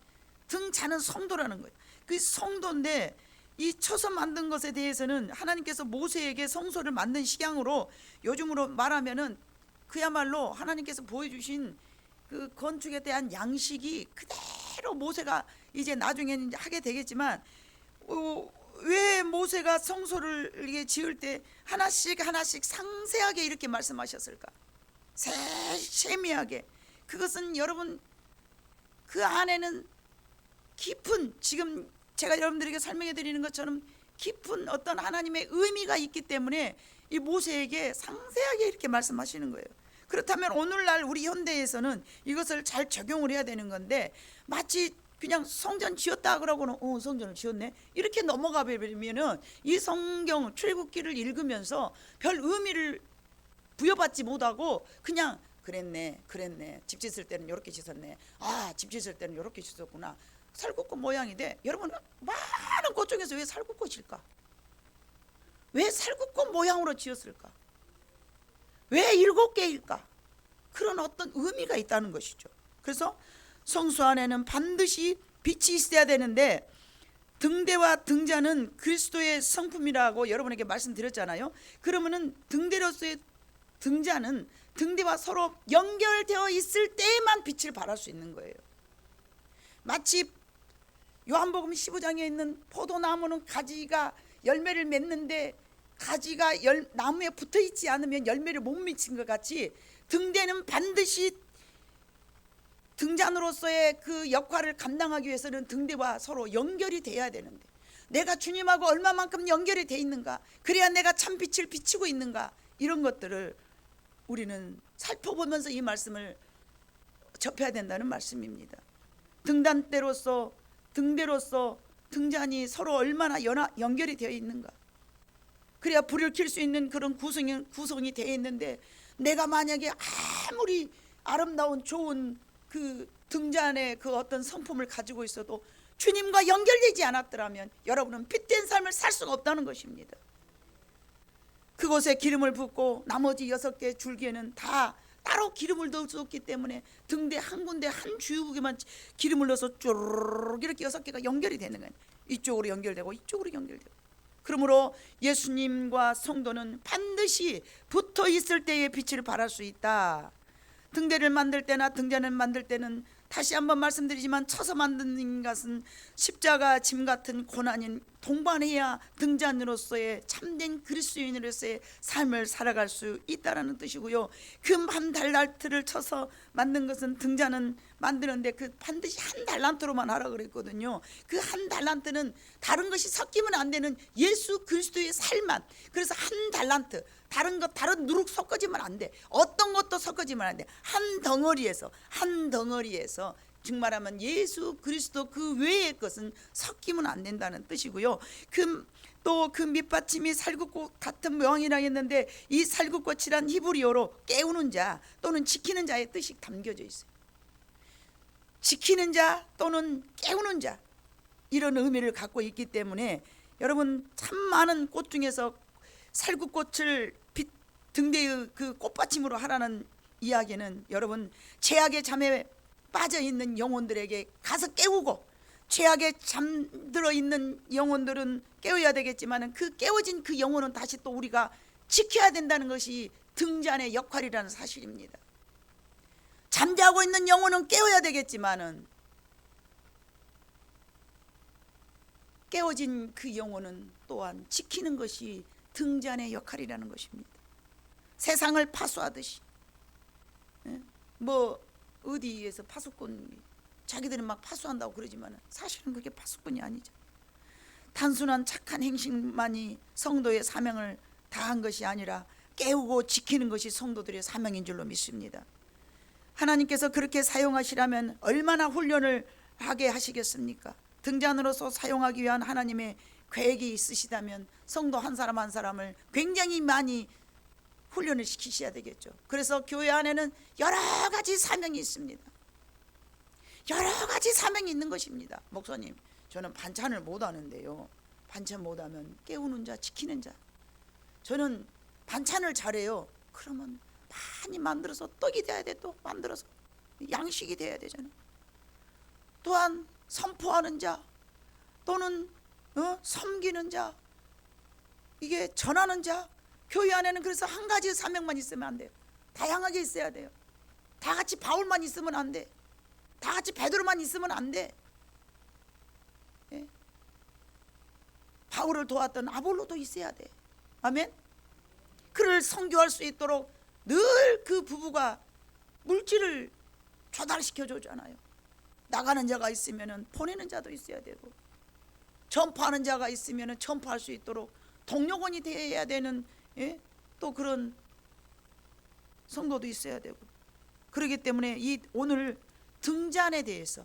등잔은 성도라는 거예요. 그 성도인데 이 쳐서 만든 것에 대해서는 하나님께서 모세에게 성소를 만든 식양으로, 요즘으로 말하면은 그야말로 하나님께서 보여주신 그 건축에 대한 양식이 그대로 모세가 이제 나중에는 하게 되겠지만, 왜 모세가 성소를 이렇게 지을 때 하나씩 하나씩 상세하게 이렇게 말씀하셨을까? 세미하게. 그것은 여러분 그 안에는 깊은, 지금 제가 여러분들에게 설명해 드리는 것처럼 깊은 어떤 하나님의 의미가 있기 때문에 이 모세에게 상세하게 이렇게 말씀하시는 거예요. 그렇다면 오늘날 우리 현대에서는 이것을 잘 적용을 해야 되는 건데, 마치 그냥 성전 지었다 그러고는 성전을 지었네 이렇게 넘어가 버리면은 이 성경 출애굽기를 읽으면서 별 의미를 부여받지 못하고 그냥 그랬네 집 짓을 때는 이렇게 짓었네, 집 짓을 때는 이렇게 짓었구나, 살구꽃 모양이 돼. 여러분, 많은 꽃 중에서 왜 살구꽃일까? 왜 살구꽃 모양으로 지었을까? 왜 7개일까? 그런 어떤 의미가 있다는 것이죠. 그래서 성소 안에는 반드시 빛이 있어야 되는데, 등대와 등잔은 그리스도의 성품이라고 여러분에게 말씀드렸잖아요. 그러면은 등대로서의 등잔은 등대와 서로 연결되어 있을 때에만 빛을 발할 수 있는 거예요. 마치 요한복음 15장에 있는 포도나무는 가지가 열매를 맺는데 가지가 나무에 붙어 있지 않으면 열매를 못 맺힌 것 같이, 등대는 반드시 등잔으로서의 그 역할을 감당하기 위해서는 등대와 서로 연결이 돼야 되는데, 내가 주님하고 얼마만큼 연결이 돼 있는가, 그래야 내가 참 빛을 비추고 있는가, 이런 것들을 우리는 살펴보면서 이 말씀을 접해야 된다는 말씀입니다. 등단대로서 등대로서 등잔이 서로 얼마나 연결이 되어 있는가. 그래야 불을 켤 수 있는 그런 구성이 되어 있는데, 내가 만약에 아무리 아름다운 좋은 그 등잔의 그 어떤 성품을 가지고 있어도 주님과 연결되지 않았더라면 여러분은 빛된 삶을 살 수가 없다는 것입니다. 그곳에 기름을 붓고 나머지 6개 줄기에는 다 따로 기름을 넣었기 때문에 등대 한 군데 한 주유구에만 기름을 넣어서 쭈르륵 이렇게 6개가 연결이 되는 거예요. 이쪽으로 연결되고 이쪽으로 연결되고. 그러므로 예수님과 성도는 반드시 붙어 있을 때의 빛을 발할 수 있다. 등대를 만들 때나 등잔을 만들 때는 다시 한번 말씀드리지만 쳐서 만드는 것은 십자가 짐 같은 고난인 동반해야 등잔으로서의 참된 그리스도인으로서의 삶을 살아갈 수 있다라는 뜻이고요. 금 한 달란트를 쳐서 만든 것은 등잔은 만드는데 그 반드시 한 달란트로만 하라 그랬거든요. 그 한 달란트는 다른 것이 섞이면 안 되는 예수 그리스도의 삶만. 그래서 한 달란트, 다른 것 다른 누룩 섞어지면 안 돼. 어떤 것도 섞어지면 안 돼. 한 덩어리에서 즉 말하면 예수 그리스도 그 외의 것은 섞이면 안 된다는 뜻이고요. 또 그 밑받침이 살구꽃 같은 모양이라 했는데, 이 살구꽃이란 히브리어로 깨우는 자 또는 지키는 자의 뜻이 담겨져 있어요. 지키는 자 또는 깨우는 자, 이런 의미를 갖고 있기 때문에 여러분, 참 많은 꽃 중에서 살구꽃을 등대의 그 꽃받침으로 하라는 이야기는 여러분, 죄악의 잠에 빠져 있는 영혼들에게 가서 깨우고, 죄악에 잠들어 있는 영혼들은 깨워야 되겠지만 그 깨워진 그 영혼은 다시 또 우리가 지켜야 된다는 것이 등잔의 역할이라는 사실입니다. 잠자고 있는 영혼은 깨워야 되겠지만은 깨워진 그 영혼은 또한 지키는 것이 등잔의 역할이라는 것입니다. 세상을 파수하듯이, 뭐 어디에서 파수꾼, 자기들은 막 파수한다고 그러지만 사실은 그게 파수꾼이 아니죠. 단순한 착한 행실만이 성도의 사명을 다한 것이 아니라 깨우고 지키는 것이 성도들의 사명인 줄로 믿습니다. 하나님께서 그렇게 사용하시라면 얼마나 훈련을 하게 하시겠습니까? 등잔으로서 사용하기 위한 하나님의 계획이 있으시다면 성도 한 사람 한 사람을 굉장히 많이 훈련을 시키셔야 되겠죠. 그래서 교회 안에는 여러 가지 사명이 있습니다. 여러 가지 사명이 있는 것입니다. 목사님, 저는 반찬을 못 하는데요. 반찬 못하면 깨우는 자, 지키는 자. 저는 반찬을 잘해요. 그러면 많이 만들어서 떡이 돼야 돼. 또 만들어서 양식이 돼야 되잖아요. 또한 선포하는 자 또는 섬기는 자, 이게 전하는 자. 교회 안에는 그래서 한 가지 사명만 있으면 안 돼요. 다양하게 있어야 돼요. 다 같이 바울만 있으면 안 돼. 다 같이 베드로만 있으면 안 돼. 예? 바울을 도왔던 아볼로도 있어야 돼. 아멘. 그를 선교할 수 있도록 늘 그 부부가 물질을 조달시켜 주잖아요. 나가는 자가 있으면 보내는 자도 있어야 되고, 전파하는 자가 있으면 전파할 수 있도록 동력원이 되어야 되는, 또 그런 성도도 있어야 되고. 그렇기 때문에 이 오늘 등잔에 대해서,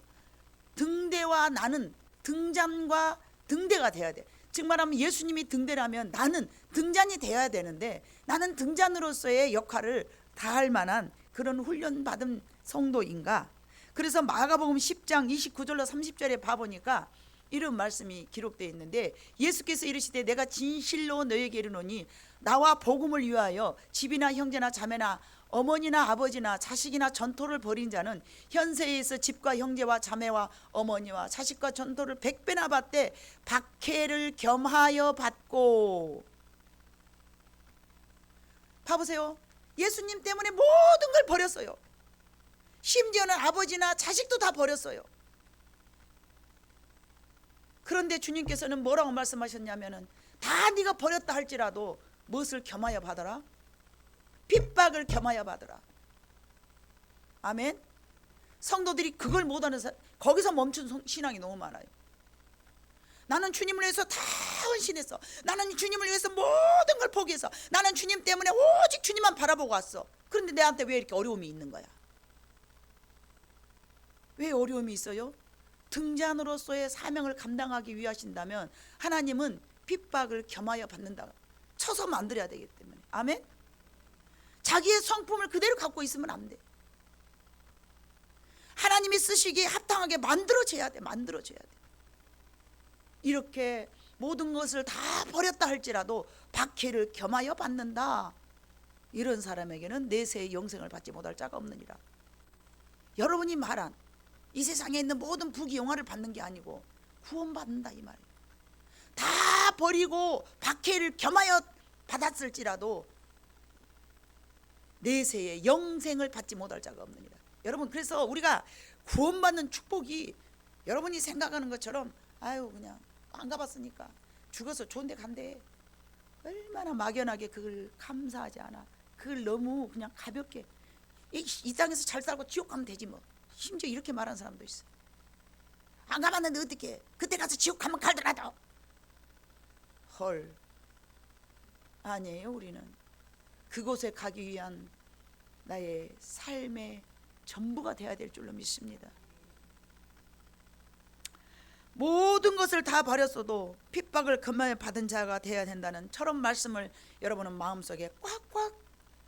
등대와 나는 등잔과 등대가 돼야 돼. 즉 말하면 예수님이 등대라면 나는 등잔이 되어야 되는데, 나는 등잔으로서의 역할을 다할 만한 그런 훈련받은 성도인가? 그래서 마가복음 10장 29절로 30절에 봐보니까 이런 말씀이 기록되어 있는데, 예수께서 이르시되 내가 진실로 너에게 이르노니 나와 복음을 위하여 집이나 형제나 자매나 어머니나 아버지나 자식이나 전토를 벌인 자는 현세에서 집과 형제와 자매와 어머니와 자식과 전토를 100배나 받되 박해를 겸하여 받고. 봐보세요. 예수님 때문에 모든 걸 버렸어요. 심지어는 아버지나 자식도 다 버렸어요. 그런데 주님께서는 뭐라고 말씀하셨냐면은, 다 네가 버렸다 할지라도 무엇을 겸하여 받아라? 핍박을 겸하여 받으라. 아멘. 성도들이 그걸 못하는 거기서 멈춘 신앙이 너무 많아요. 나는 주님을 위해서 다 헌신했어. 나는 주님을 위해서 모든 걸 포기해서 나는 주님 때문에 오직 주님만 바라보고 왔어. 그런데 내한테 왜 이렇게 어려움이 있는 거야? 왜 어려움이 있어요? 등잔으로서의 사명을 감당하기 위하신다면 하나님은 핍박을 겸하여 받는다. 쳐서 만들어야 되기 때문에. 아멘. 자기의 성품을 그대로 갖고 있으면 안 돼. 하나님이 쓰시기에 합당하게 만들어져야 돼. 만들어져야 돼. 이렇게 모든 것을 다 버렸다 할지라도 박해를 겸하여 받는다. 이런 사람에게는 내세의 영생을 받지 못할 자가 없느니라. 여러분이 말한 이 세상에 있는 모든 부귀 영화를 받는 게 아니고 구원받는다 이 말이에요. 다 버리고 박해를 겸하여 받았을지라도 내세의 영생을 받지 못할 자가 없느니라. 여러분, 그래서 우리가 구원받는 축복이 여러분이 생각하는 것처럼 아유 그냥 안 가봤으니까 죽어서 좋은 데 간대, 얼마나 막연하게 그걸 감사하지 않아. 그걸 너무 그냥 가볍게 이 땅에서 잘 살고 지옥 가면 되지 뭐. 심지어 이렇게 말하는 사람도 있어. 안 가봤는데 어떻게 그때 가서 지옥 가면 갈더라도. 헐, 아니에요. 우리는 그곳에 가기 위한 나의 삶의 전부가 되어야 될 줄로 믿습니다. 모든 것을 다 버렸어도 핍박을 금하여 받은 자가 되어야 된다는 저런 말씀을 여러분은 마음속에 꽉꽉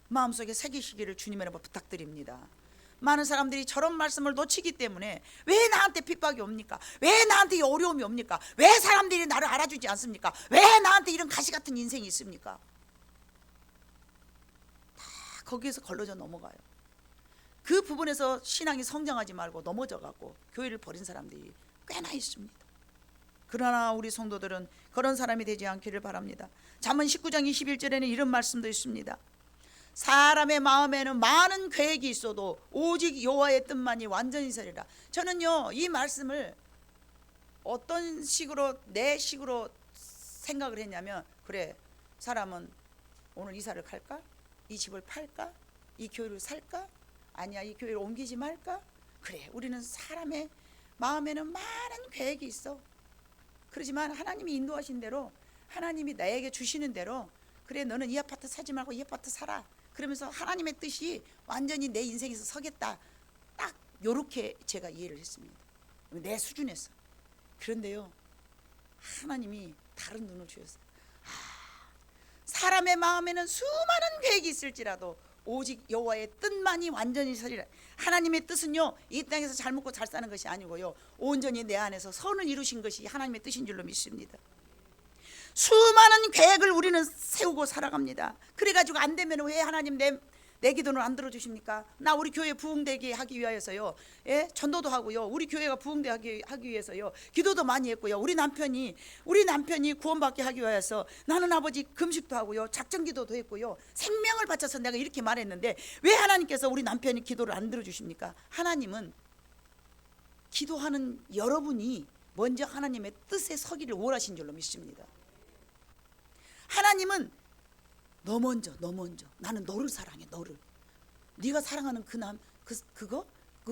마음속에 새기시기를 주님의 이름으로 부탁드립니다. 많은 사람들이 저런 말씀을 놓치기 때문에 왜 나한테 핍박이 옵니까? 왜 나한테 어려움이 옵니까? 왜 사람들이 나를 알아주지 않습니까? 왜 나한테 이런 가시 같은 인생이 있습니까? 다 거기에서 걸러져 넘어가요. 그 부분에서 신앙이 성장하지 말고 넘어져 갖고 교회를 버린 사람들이 꽤나 있습니다. 그러나 우리 성도들은 그런 사람이 되지 않기를 바랍니다. 잠언 19장 21절에는 이런 말씀도 있습니다. 사람의 마음에는 많은 계획이 있어도 오직 여호와의 뜻만이 완전히 서리라. 저는요 이 말씀을 어떤 식으로 내 식으로 생각을 했냐면, 그래 사람은 오늘 이사를 갈까? 이 집을 팔까? 이 교회를 살까? 아니야 이 교회를 옮기지 말까? 그래 우리는 사람의 마음에는 많은 계획이 있어. 그렇지만 하나님이 인도하신 대로, 하나님이 나에게 주시는 대로, 그래 너는 이 아파트 사지 말고 이 아파트 사라. 그러면서 하나님의 뜻이 완전히 내 인생에서 서겠다. 딱 요렇게 제가 이해를 했습니다. 내 수준에서. 그런데요 하나님이 다른 눈을 주셨어요. 사람의 마음에는 수많은 계획이 있을지라도 오직 여호와의 뜻만이 완전히 서리라. 하나님의 뜻은요 이 땅에서 잘 먹고 잘 사는 것이 아니고요 온전히 내 안에서 선을 이루신 것이 하나님의 뜻인 줄로 믿습니다. 수많은 계획을 우리는 세우고 살아갑니다. 그래가지고 안 되면 왜 하나님 내 기도는 안 들어주십니까? 나 우리 교회 부흥되게 하기 위하여서요, 예? 전도도 하고요, 우리 교회가 부흥되게 하기 위해서요 기도도 많이 했고요, 우리 남편이 구원받게 하기 위해서 나는 아버지 금식도 하고요 작정기도도 했고요 생명을 바쳐서 내가 이렇게 말했는데 왜 하나님께서 우리 남편이 기도를 안 들어주십니까? 하나님은 기도하는 여러분이 먼저 하나님의 뜻에 서기를 원하신 줄로 믿습니다. 하나님은 너 먼저 나는 너를 사랑해. 너를 네가 사랑하는 그거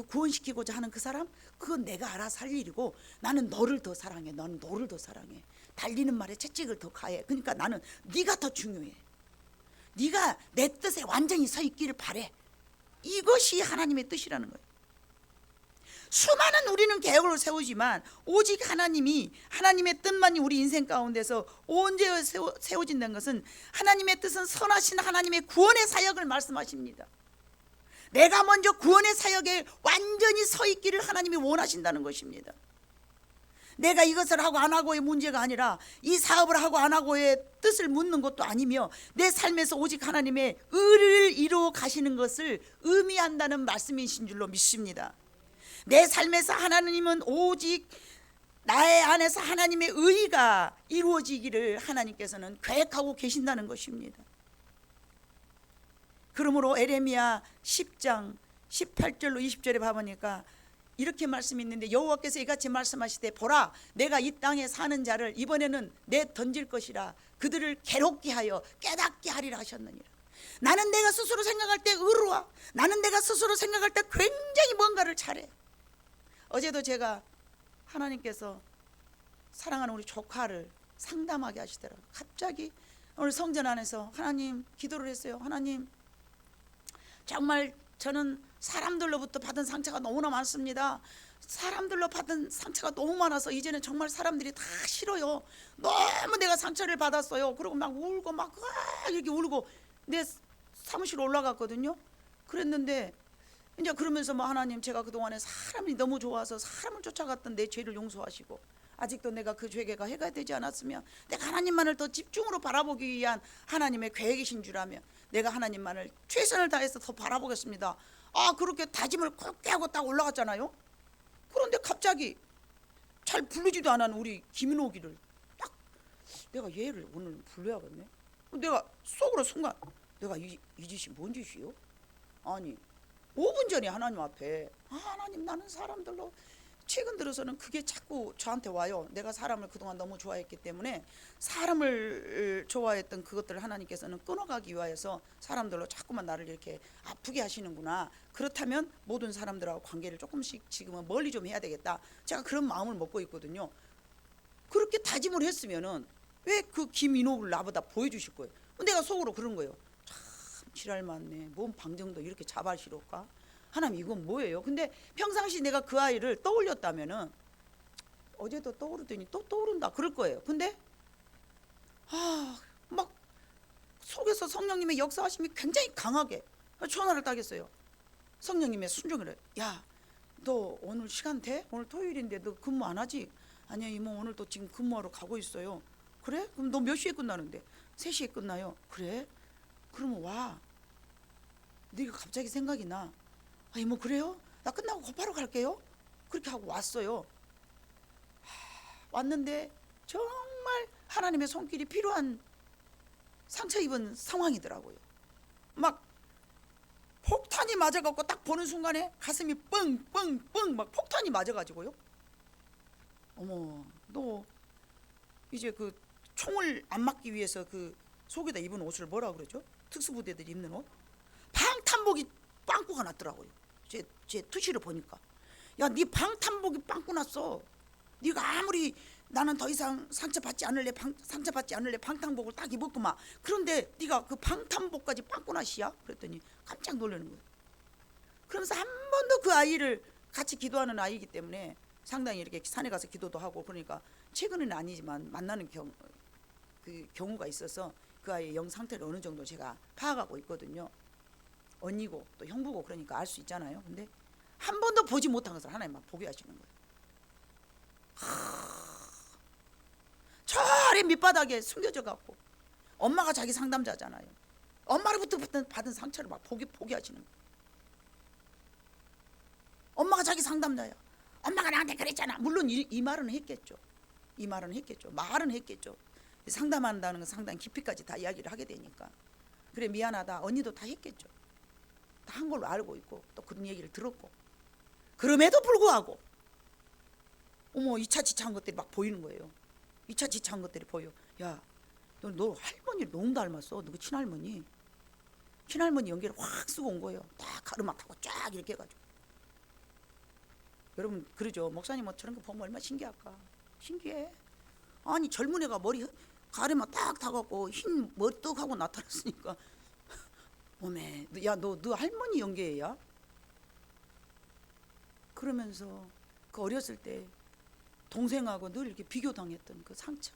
구원시키고자 하는 그 사람, 그건 내가 알아서 할 일이고 나는 너를 더 사랑해. 나는 너를 더 사랑해. 달리는 말에 채찍을 더 가해. 그러니까 나는 네가 더 중요해. 네가 내 뜻에 완전히 서 있기를 바래. 이것이 하나님의 뜻이라는 거예요. 수많은 우리는 계획을 세우지만 오직 하나님의 뜻만이 우리 인생 가운데서 언제 세워진다는 것은, 하나님의 뜻은 선하신 하나님의 구원의 사역을 말씀하십니다. 내가 먼저 구원의 사역에 완전히 서 있기를 하나님이 원하신다는 것입니다. 내가 이것을 하고 안 하고의 문제가 아니라 이 사업을 하고 안 하고의 뜻을 묻는 것도 아니며 내 삶에서 오직 하나님의 의를 이루어 가시는 것을 의미한다는 말씀이신 줄로 믿습니다. 내 삶에서 하나님은 오직 나의 안에서 하나님의 의가 이루어지기를 하나님께서는 계획하고 계신다는 것입니다. 그러므로 에레미야 10장 18절로 20절에 봐보니까 이렇게 말씀이 있는데, 여호와께서 이같이 말씀하시되 보라 내가 이 땅에 사는 자를 이번에는 내 던질 것이라 그들을 괴롭게 하여 깨닫게 하리라 하셨느니라. 나는 내가 스스로 생각할 때 의로워. 나는 내가 스스로 생각할 때 굉장히 뭔가를 잘해. 어제도 제가 하나님께서 사랑하는 우리 조카를 상담하게 하시더라고요. 갑자기 오늘 성전 안에서 하나님 기도를 했어요. 하나님 정말 저는 사람들로부터 받은 상처가 너무나 많습니다. 사람들로 받은 상처가 너무 많아서 이제는 정말 사람들이 다 싫어요. 너무 내가 상처를 받았어요. 그리고 막 울고 막 이렇게 울고 내 사무실 올라갔거든요. 그랬는데 이제 그러면서 뭐 하나님, 제가 그동안에 사람이 너무 좋아서 사람을 쫓아갔던 내 죄를 용서하시고 아직도 내가 그 죄가 해가 되지 않았으면 내가 하나님만을 더 집중으로 바라보기 위한 하나님의 계획이신 줄 알면 내가 하나님만을 최선을 다해서 더 바라보겠습니다. 그렇게 다짐을 굳게 하고 딱 올라갔잖아요. 그런데 갑자기 잘 부르지도 않은 우리 김인옥이를 딱 내가 얘를 오늘 불러야겠네. 내가 속으로 순간 내가 이 짓이 뭔 짓이요? 아니 5분 전에 하나님 앞에 하나님, 나는 사람들로 최근 들어서는 그게 자꾸 저한테 와요. 내가 사람을 그동안 너무 좋아했기 때문에 사람을 좋아했던 그것들을 하나님께서는 끊어가기 위하여서 사람들로 자꾸만 나를 이렇게 아프게 하시는구나. 그렇다면 모든 사람들하고 관계를 조금씩 지금은 멀리 좀 해야 되겠다. 제가 그런 마음을 먹고 있거든요. 그렇게 다짐을 했으면은 왜 그 김인옥을 나보다 보여주실 거예요? 내가 속으로 그런 거예요. 참 지랄 많네. 뭔 방정도 이렇게 잡아시릴까? 하나님, 이건 뭐예요? 근데 평상시 내가 그 아이를 떠올렸다면은 어제도 떠오르더니 또 떠오른다 그럴 거예요. 근데 막 속에서 성령님의 역사하심이 굉장히 강하게 전화를 따겠어요. 성령님의 순종을 해. 야, 너 오늘 시간 돼? 오늘 토요일인데 너 근무 안 하지? 아니야 이모, 오늘 또 지금 근무하러 가고 있어요. 그래? 그럼 너 몇 시에 끝나는데? 3시에 끝나요. 그래? 그러면 와. 네가 갑자기 생각이 나. 이모, 그래요? 나 끝나고 곧바로 갈게요. 그렇게 하고 왔어요. 왔는데 정말 하나님의 손길이 필요한 상처 입은 상황이더라고요. 막 폭탄이 맞아갖고 딱 보는 순간에 가슴이 뻥뻥뻥 막 폭탄이 맞아가지고요. 어머, 너 이제 그 총을 안 맞기 위해서 그 속에다 입은 옷을 뭐라 그러죠? 특수부대들이 입는 옷? 방탄복이 빵꾸가 났더라고요. 제 투시를 보니까, 야, 네 방탄복이 빵꾸 났어. 네가 아무리 나는 더 이상 상처받지 않을래 방탄복을 딱 입었구만. 그런데 네가 그 방탄복까지 빵꾸 났이야? 그랬더니 깜짝 놀라는 거예요. 그러면서 한 번도 그 아이를 같이 기도하는 아이이기 때문에 상당히 이렇게 산에 가서 기도도 하고 그러니까 최근은 아니지만 만나는 그 경우가 있어서 그 아이의 영 상태를 어느 정도 제가 파악하고 있거든요. 언니고 또 형부고 그러니까 알 수 있잖아요. 근데 한 번도 보지 못한 것을 하나님 막 보게 하시는 거예요. 저 아래 밑바닥에 숨겨져 갖고 엄마가 자기 상담자잖아요. 엄마로부터 받은 상처를 막 보게 하시는 거예요. 엄마가 자기 상담자야. 엄마가 나한테 그랬잖아. 물론 이 말은 했겠죠. 말은 했겠죠. 상담한다는 건 상당히 깊이까지 다 이야기를 하게 되니까. 그래, 미안하다. 언니도 다 했겠죠. 다 한 걸로 알고 있고 또 그런 얘기를 들었고. 그럼에도 불구하고 어머, 2차 지차한 것들이 막 보이는 거예요. 2차 지차한 것들이 보여. 야, 너 할머니를 너무 닮았어. 너 그 친할머니 연기를 확 쓰고 온 거예요. 다 가르마 타고 쫙 이렇게 해가지고. 여러분 그러죠. 목사님 저런 거 보면 얼마나 신기할까. 신기해. 아니 젊은 애가 머리 가르마 딱 타갖고 흰 머떡하고 나타났으니까 어메, 야, 너 할머니 연계야? 그러면서 그 어렸을 때 동생하고 늘 이렇게 비교당했던 그 상처,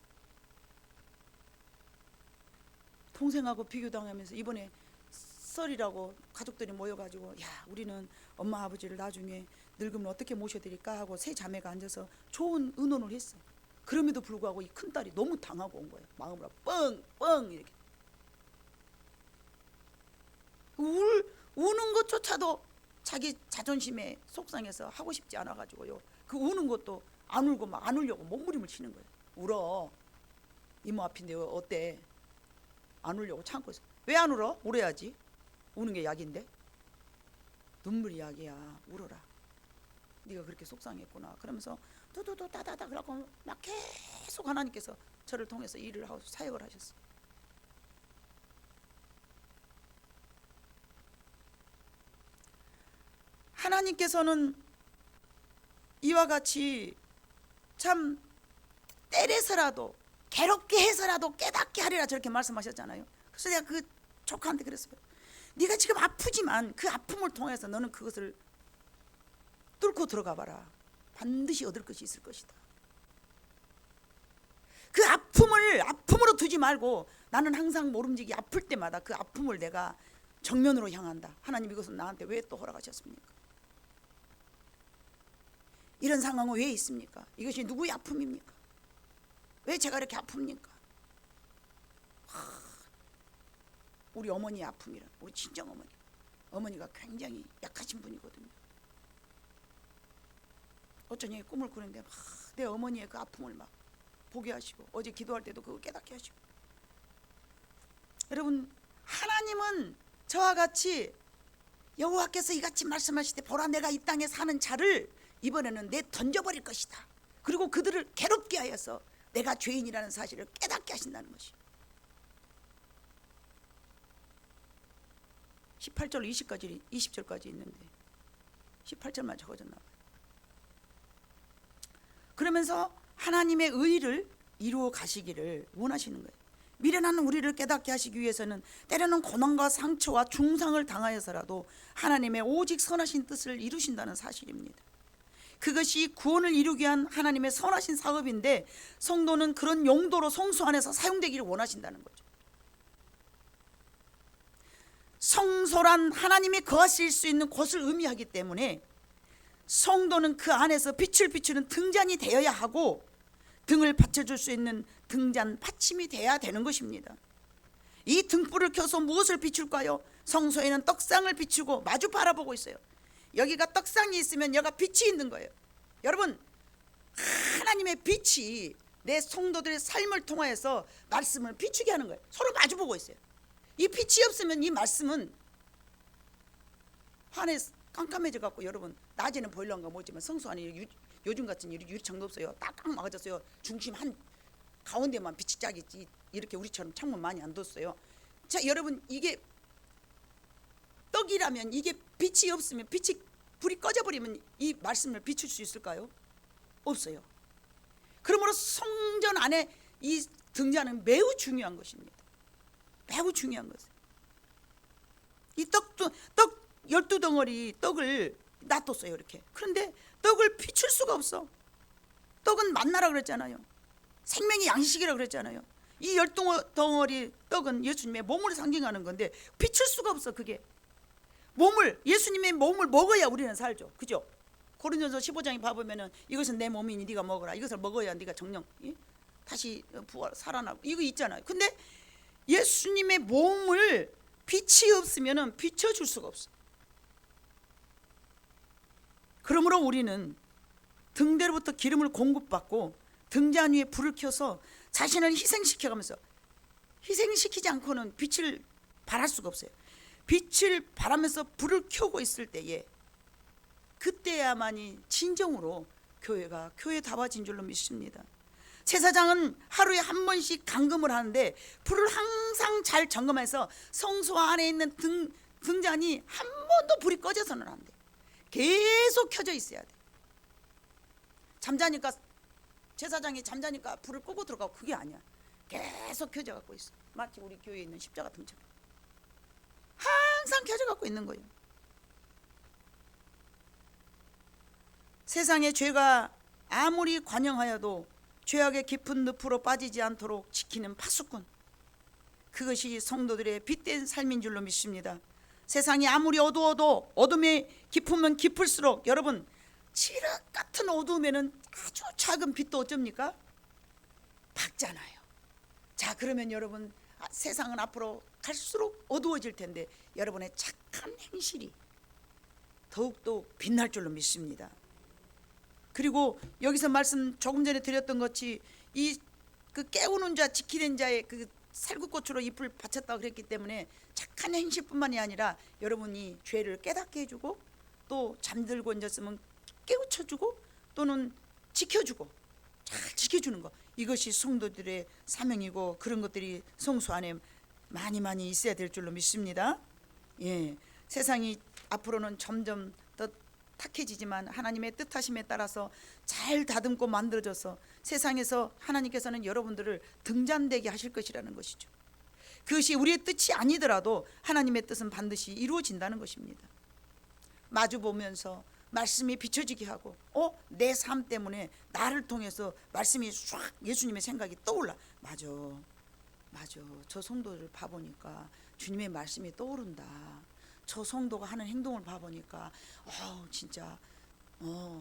동생하고 비교당하면서 이번에 썰이라고 가족들이 모여가지고, 야, 우리는 엄마 아버지를 나중에 늙으면 어떻게 모셔드릴까 하고 세 자매가 앉아서 좋은 의논을 했어. 그럼에도 불구하고 이 큰딸이 너무 당하고 온 거예요. 마음으로 뻥뻥 이렇게 우는 것조차도 자기 자존심에 속상해서 하고 싶지 않아 가지고요. 그 우는 것도 안 울고 막 안 울려고 몸부림을 치는 거예요. 울어. 이모 앞인데 어때? 안 울려고 참고 있어. 왜 안 울어? 울어야지. 우는 게 약인데. 눈물이 약이야. 울어라. 네가 그렇게 속상했구나. 그러면서 두두두 따다다 그러고 막 계속 하나님께서 저를 통해서 일을 하고 사역을 하셨어요. 하나님께서는 이와 같이 참 때려서라도 괴롭게 해서라도 깨닫게 하리라 저렇게 말씀하셨잖아요. 그래서 내가 그 조카한테 그랬어요. 네가 지금 아프지만 그 아픔을 통해서 너는 그것을 뚫고 들어가 봐라. 반드시 얻을 것이 있을 것이다. 그 아픔을 아픔으로 두지 말고 나는 항상 모름지기 아플 때마다 그 아픔을 내가 정면으로 향한다. 하나님 이것은 나한테 왜 또 허락하셨습니까? 이런 상황은 왜 있습니까? 이것이 누구의 아픔입니까? 왜 제가 이렇게 아픕니까? 우리 어머니의 아픔이라, 우리 친정 어머니가 굉장히 약하신 분이거든요. 어쩌니 꿈을 꾸는데 막 내 어머니의 그 아픔을 막 보게 하시고, 어제 기도할 때도 그거 깨닫게 하시고. 여러분, 하나님은 저와 같이 여호와께서 이같이 말씀하실 때 보라 내가 이 땅에 사는 자를 이번에는 내 던져버릴 것이다. 그리고 그들을 괴롭게 하여서 내가 죄인이라는 사실을 깨닫게 하신다는 것이. 18절 20절까지 있는데 18절만 적어졌나 봐요. 그러면서 하나님의 의를 이루어 가시기를 원하시는 거예요. 미련한 우리를 깨닫게 하시기 위해서는 때로는 고난과 상처와 중상을 당하여서라도 하나님의 오직 선하신 뜻을 이루신다는 사실입니다. 그것이 구원을 이루기 위한 하나님의 선하신 사업인데, 성도는 그런 용도로 성소 안에서 사용되기를 원하신다는 거죠. 성소란 하나님이 거하실 수 있는 곳을 의미하기 때문에 성도는 그 안에서 빛을 비추는 등잔이 되어야 하고, 등을 받쳐줄 수 있는 등잔 받침이 돼야 되는 것입니다. 이 등불을 켜서 무엇을 비출까요? 성소에는 떡상을 비추고 마주 바라보고 있어요. 여기가 떡상이 있으면 여기가 빛이 있는 거예요. 여러분, 하나님의 빛이 내 성도들의 삶을 통하여서 말씀을 비추게 하는 거예요. 서로 마주 보고 있어요. 이 빛이 없으면 이 말씀은 안에 깜깜해져 갖고, 여러분 낮에는 보일러인가 뭐지만 성소 안에 요즘 같은 유리창도 없어요. 딱딱 막아졌어요. 중심 한 가운데만 빛이 쫙 있지, 이렇게 우리처럼 창문 많이 안 뒀어요. 자, 여러분, 이게 떡이라면 이게 빛이 없으면, 불이 꺼져버리면 이 말씀을 비출 수 있을까요? 없어요. 그러므로 성전 안에 이 등잔은 매우 중요한 것입니다. 매우 중요한 것은 이 떡 12덩어리 떡을 놔뒀어요. 이렇게. 그런데 떡을 비출 수가 없어. 떡은 만나라 그랬잖아요. 생명의 양식이라 그랬잖아요. 이 12덩어리 떡은 예수님의 몸을 상징하는 건데 비출 수가 없어. 그게 예수님의 몸을 먹어야 우리는 살죠. 그죠? 고린도전서 15장에 봐보면은 이것은 내 몸이니 네가 먹어라. 이것을 먹어야 네가 정령 다시 부활 살아나고 이거 있잖아요. 근데 예수님의 몸을 빛이 없으면은 비춰줄 수가 없어. 그러므로 우리는 등대로부터 기름을 공급받고 등잔 위에 불을 켜서 자신을 희생시켜가면서, 희생시키지 않고는 빛을 발할 수가 없어요. 빛을 발하면서 불을 켜고 있을 때에, 그때야만이 진정으로 교회가 교회다워진 줄로 믿습니다. 제사장은 하루에 한 번씩 감금을 하는데 불을 항상 잘 점검해서 성소 안에 있는 등잔이 한 번도 불이 꺼져서는 안 돼. 계속 켜져 있어야 돼. 잠자니까, 제사장이 잠자니까 불을 끄고 들어가고, 그게 아니야. 계속 켜져 갖고 있어. 마치 우리 교회에 있는 십자가 등처럼 항상 켜져 갖고 있는 거예요. 세상의 죄가 아무리 관영하여도 죄악의 깊은 늪으로 빠지지 않도록 지키는 파수꾼, 그것이 성도들의 빛된 삶인 줄로 믿습니다. 세상이 아무리 어두워도 어둠이 깊으면 깊을수록, 여러분, 칠흑 같은 어두움에는 아주 작은 빛도 어쩝니까? 밝잖아요. 자, 그러면 여러분, 세상은 앞으로 갈수록 어두워질 텐데 여러분의 착한 행실이 더욱더 빛날 줄로 믿습니다. 그리고 여기서 말씀 조금 전에 드렸던 것이 그 깨우는 자, 지키는 자의 그 살구꽃으로 잎을 바쳤다고 그랬기 때문에 착한 행실뿐만이 아니라 여러분이 죄를 깨닫게 해주고, 또 잠들고 앉았으면 깨우쳐주고, 또는 지켜주고, 잘 지켜주는 거, 이것이 성도들의 사명이고, 그런 것들이 성소 안에 많이 있어야 될 줄로 믿습니다. 예, 세상이 앞으로는 점점 더 탁해지지만 하나님의 뜻하심에 따라서 잘 다듬고 만들어져서 세상에서 하나님께서는 여러분들을 등잔대게 하실 것이라는 것이죠. 그것이 우리의 뜻이 아니더라도 하나님의 뜻은 반드시 이루어진다는 것입니다. 마주 보면서 말씀이 비춰지게 하고 내 삶 때문에 나를 통해서 말씀이 쫙 예수님의 생각이 떠올라. 맞아 저 성도를 봐보니까 주님의 말씀이 떠오른다. 저 성도가 하는 행동을 봐보니까 진짜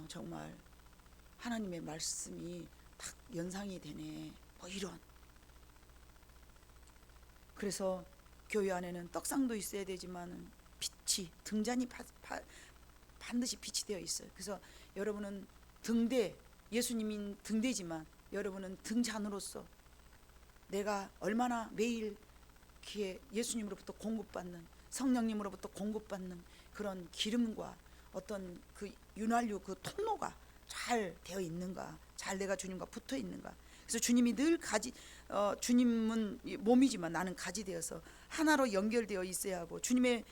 정말 하나님의 말씀이 딱 연상이 되네. 뭐 이런. 그래서 교회 안에는 떡상도 있어야 되지만 빛이 등잔이 반드시 빛이 되어 있어요. 그래서 여러분은 등대, 예수님인 등대지만 여러분은 등잔으로서 내가 얼마나 매일 귀에 예수님으로부터 공급받는, 성령님으로부터 공급받는 그런 기름과 어떤 그 윤활유 그 통로가 잘 되어 있는가, 잘 내가 주님과 붙어 있는가. 그래서 주님이 늘 주님은 몸이지만 나는 가지 되어서 하나로 연결되어 있어야 하고, 주님의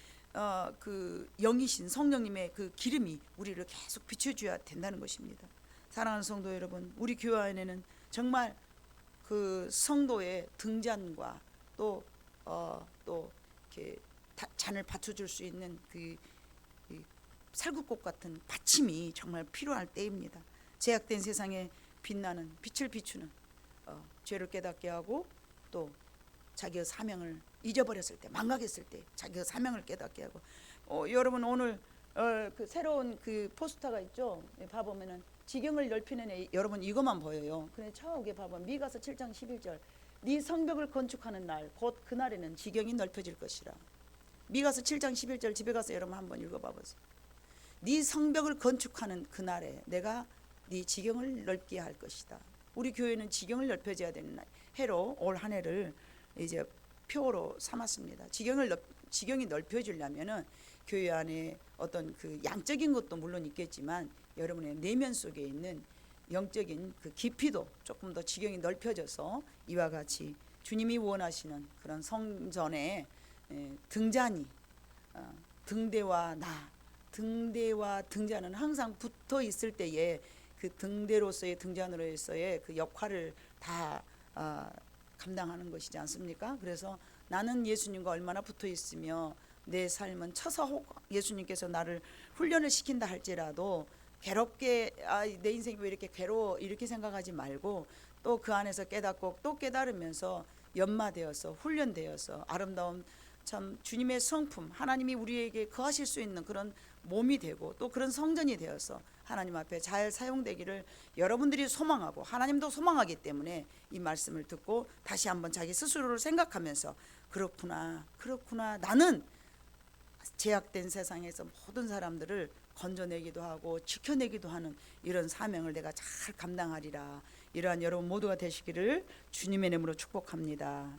그 영이신 성령님의 그 기름이 우리를 계속 비춰줘야 된다는 것입니다. 사랑하는 성도 여러분, 우리 교회 안에는 정말 그 성도의 등잔과 또 이렇게 잔을 받쳐줄 수 있는 그 살구꽃 같은 받침이 정말 필요할 때입니다. 제약된 세상에 빛나는 빛을 비추는 죄를 깨닫게 하고 또 자기의 사명을 잊어버렸을 때, 망각했을 때 자기의 사명을 깨닫게 하고 여러분 오늘 그 새로운 그 포스터가 있죠. 봐보면은 지경을 넓히는 애, 여러분 이것만 보여요. 근데 처음에 봐보면 미가서 7장 11절 네 성벽을 건축하는 날 곧 그날에는 지경이 넓혀질 것이라. 미가서 7장 11절 집에 가서 여러분 한번 읽어봐보세요. 네 성벽을 건축하는 그날에 내가 네 지경을 넓게 할 것이다. 우리 교회는 지경을 넓혀져야 되는 날, 해로 올 한 해를 이제 표로 삼았습니다. 지경이 넓혀지려면은 교회 안에 어떤 그 양적인 것도 물론 있겠지만 여러분의 내면 속에 있는 영적인 그 깊이도 조금 더 지경이 넓혀져서 이와 같이 주님이 원하시는 그런 성전의 등잔이 등대와 등잔은 항상 붙어 있을 때에 그 등대로서의 등잔으로서의 그 역할을 다 감당하는 것이지 않습니까? 그래서 나는 예수님과 얼마나 붙어 있으며 내 삶은 쳐서 예수님께서 나를 훈련을 시킨다 할지라도 괴롭게 내 인생이 왜 이렇게 괴로워 이렇게 생각하지 말고 또 그 안에서 깨닫고 또 깨달으면서 연마되어서 훈련되어서 아름다운 참 주님의 성품, 하나님이 우리에게 거하실 수 있는 그런 몸이 되고 또 그런 성전이 되어서 하나님 앞에 잘 사용되기를 여러분들이 소망하고 하나님도 소망하기 때문에 이 말씀을 듣고 다시 한번 자기 스스로를 생각하면서 그렇구나 나는 제약된 세상에서 모든 사람들을 건져내기도 하고 지켜내기도 하는 이런 사명을 내가 잘 감당하리라. 이러한 여러분 모두가 되시기를 주님의 이름으로 축복합니다.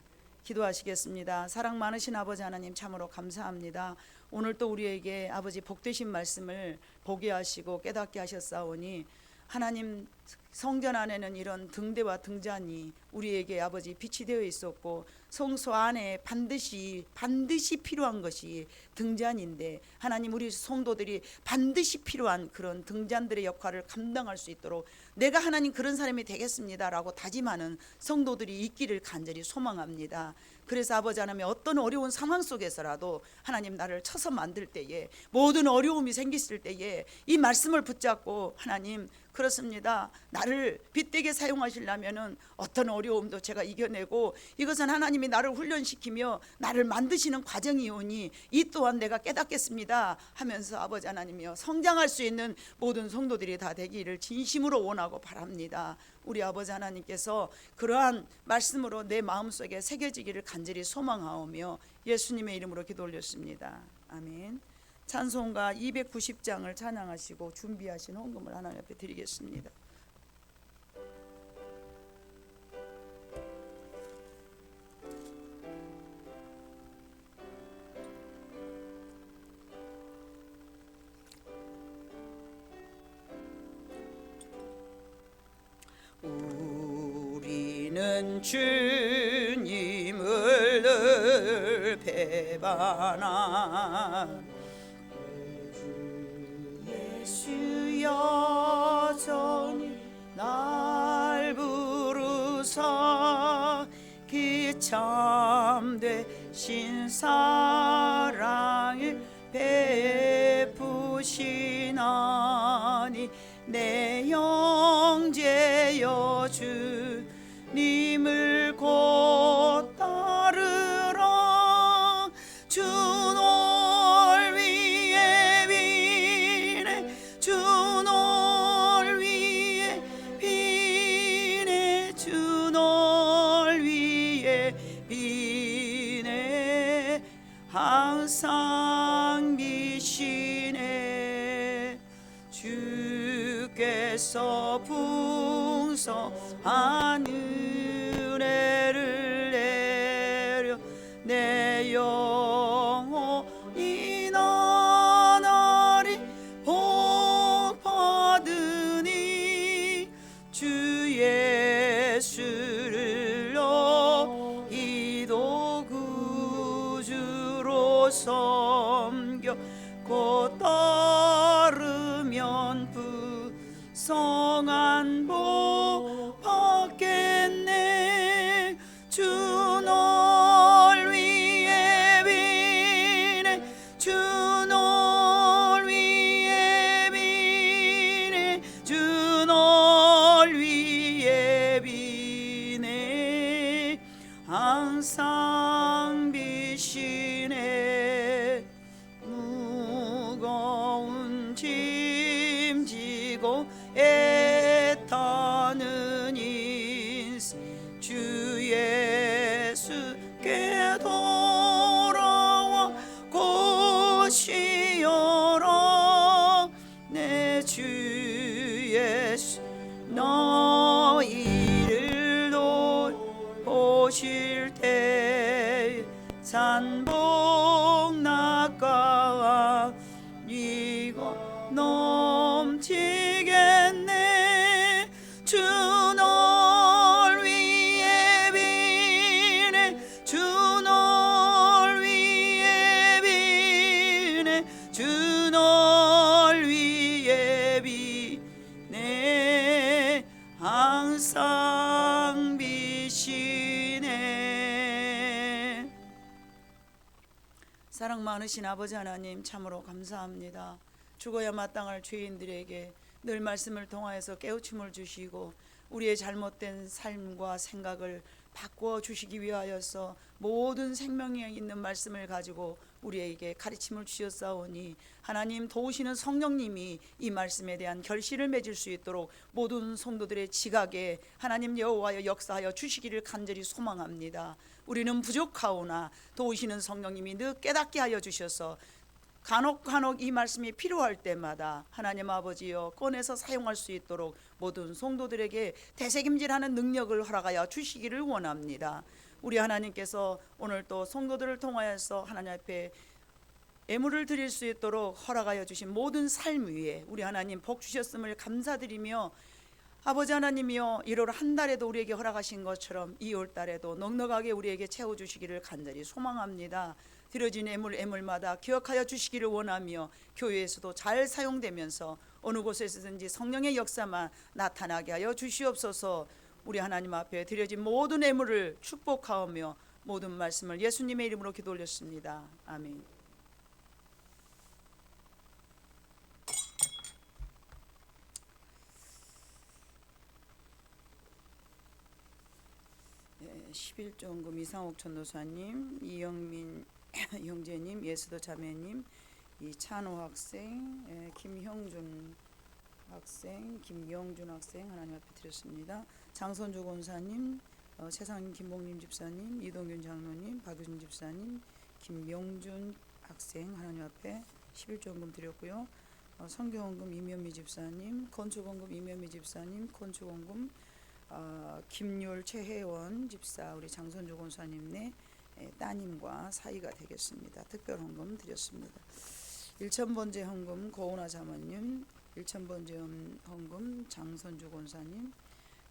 기도하시겠습니다. 사랑 많으신 아버지 하나님 참으로 감사합니다. 오늘 또 우리에게 아버지 복되신 말씀을 보게 하시고 깨닫게 하셨사오니 하나님 성전 안에는 이런 등대와 등잔이 우리에게 아버지 빛이 되어 있었고 성소 안에 반드시 필요한 것이 등잔인데 하나님 우리 성도들이 반드시 필요한 그런 등잔들의 역할을 감당할 수 있도록 내가 하나님 그런 사람이 되겠습니다라고 다짐하는 성도들이 있기를 간절히 소망합니다. 그래서 아버지 하나님 어떤 어려운 상황 속에서라도 하나님 나를 쳐서 만들 때에 모든 어려움이 생겼을 때에 이 말씀을 붙잡고 하나님 그렇습니다. 나를 빛되게 사용하시려면은 어떤 어려움도 제가 이겨내고 이것은 하나님이 나를 훈련시키며 나를 만드시는 과정이오니 이 또한 내가 깨닫겠습니다 하면서 아버지 하나님이여 성장할 수 있는 모든 성도들이 다 되기를 진심으로 원하고 바랍니다. 우리 아버지 하나님께서 그러한 말씀으로 내 마음속에 새겨지기를 간절히 소망하오며 예수님의 이름으로 기도 올렸습니다. 아멘. 찬송가 290장을 찬양하시고 준비하신 헌금을 하나님 앞에 드리겠습니다. 우리는 주님을 늘 배반한 예수 여전히 날 부르사 그 참 되신 사랑을 베푸시나니 내 형제여 주님을 곧 따르라. 주 널 위해 비네 주 널 위해 비네 주 널 위해 비네 항상 비시네. 주께서 풍성한 은혜를 내려 내 영혼이 나날이 복 받으니 주 예수를 너희도 구주로 섬겨 곧 따르면 부성한 복 받겠네. 주 널 위해 비네 주 널 위해 비네 주 널 위해 비네 항상 비시네. 무거운 짐 지고 애타는 인생 주 예수께 돌아와 곧이어라. 내 주 예수 너희를 돌보실 때 산복 낙가 이거 넘치겠네. 주 널 위해 비네 주 널 위해 비네 주 널 위해 비네 항상 비시네. 사랑 많으신 아버지 하나님 참으로 감사합니다. 죽어야 마땅할 죄인들에게 늘 말씀을 통하여서 깨우침을 주시고 우리의 잘못된 삶과 생각을 바꾸어 주시기 위하여서 모든 생명이 있는 말씀을 가지고 우리에게 가르침을 주셨사오니 하나님 도우시는 성령님이 이 말씀에 대한 결실을 맺을 수 있도록 모든 성도들의 지각에 하나님 여호와여 역사하여 주시기를 간절히 소망합니다. 우리는 부족하오나 도우시는 성령님이 늘 깨닫게 하여 주셔서 간혹 이 말씀이 필요할 때마다 하나님 아버지여 꺼내서 사용할 수 있도록 모든 성도들에게 되새김질하는 능력을 허락하여 주시기를 원합니다. 우리 하나님께서 오늘 또 성도들을 통하여서 하나님 앞에 예물을 드릴 수 있도록 허락하여 주신 모든 삶 위에 우리 하나님 복 주셨음을 감사드리며 아버지 하나님이여 1월 한 달에도 우리에게 허락하신 것처럼 2월 달에도 넉넉하게 우리에게 채워주시기를 간절히 소망합니다. 드려진 애물마다 기억하여 주시기를 원하며 교회에서도 잘 사용되면서 어느 곳에서든지 성령의 역사만 나타나게 하여 주시옵소서. 우리 하나님 앞에 드려진 모든 애물을 축복하오며 모든 말씀을 예수님의 이름으로 기도 올렸습니다. 아멘. 네, 11조원금 이상옥 전도사님, 이영민 형제님, 예수도 자매님, 이찬호 학생, 김형준 학생, 김영준 학생 하나님 앞에 드렸습니다. 장선주 권사님, 최상인 김봉림 집사님, 이동균 장로님, 박유진 집사님, 김명준 학생 하나님 앞에 11조원금 드렸고요. 선교원금 이면미 집사님, 건축원금 이면미 집사님, 건축원금 김율 최혜원 집사 우리 장선주 권사님네 따님과 사이가 되겠습니다. 특별헌금 드렸습니다. 1000번째 헌금 고은아 자매님, 1000번째 헌금 장선주 권사님,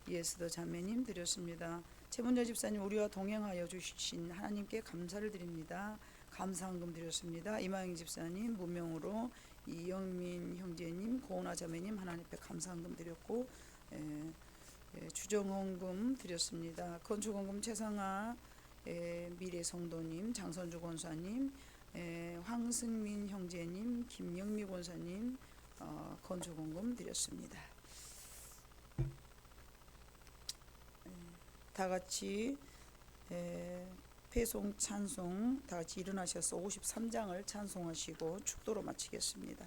예수도 자매님 드렸습니다. 최문여 집사님 우리와 동행하여 주신 하나님께 감사를 드립니다. 감사헌금 드렸습니다. 이마영 집사님 무명으로 이영민 형제님, 고은아 자매님 하나님 앞에 감사헌금 드렸고 주정헌금 드렸습니다. 건축헌금 최상아 미래 성도님, 장선주 권사님, 황승민 형제님, 김영미 권사님 건축원금 드렸습니다. 다 같이 회송 찬송 다 같이 일어나셔서 53장을 찬송하시고 축도로 마치겠습니다.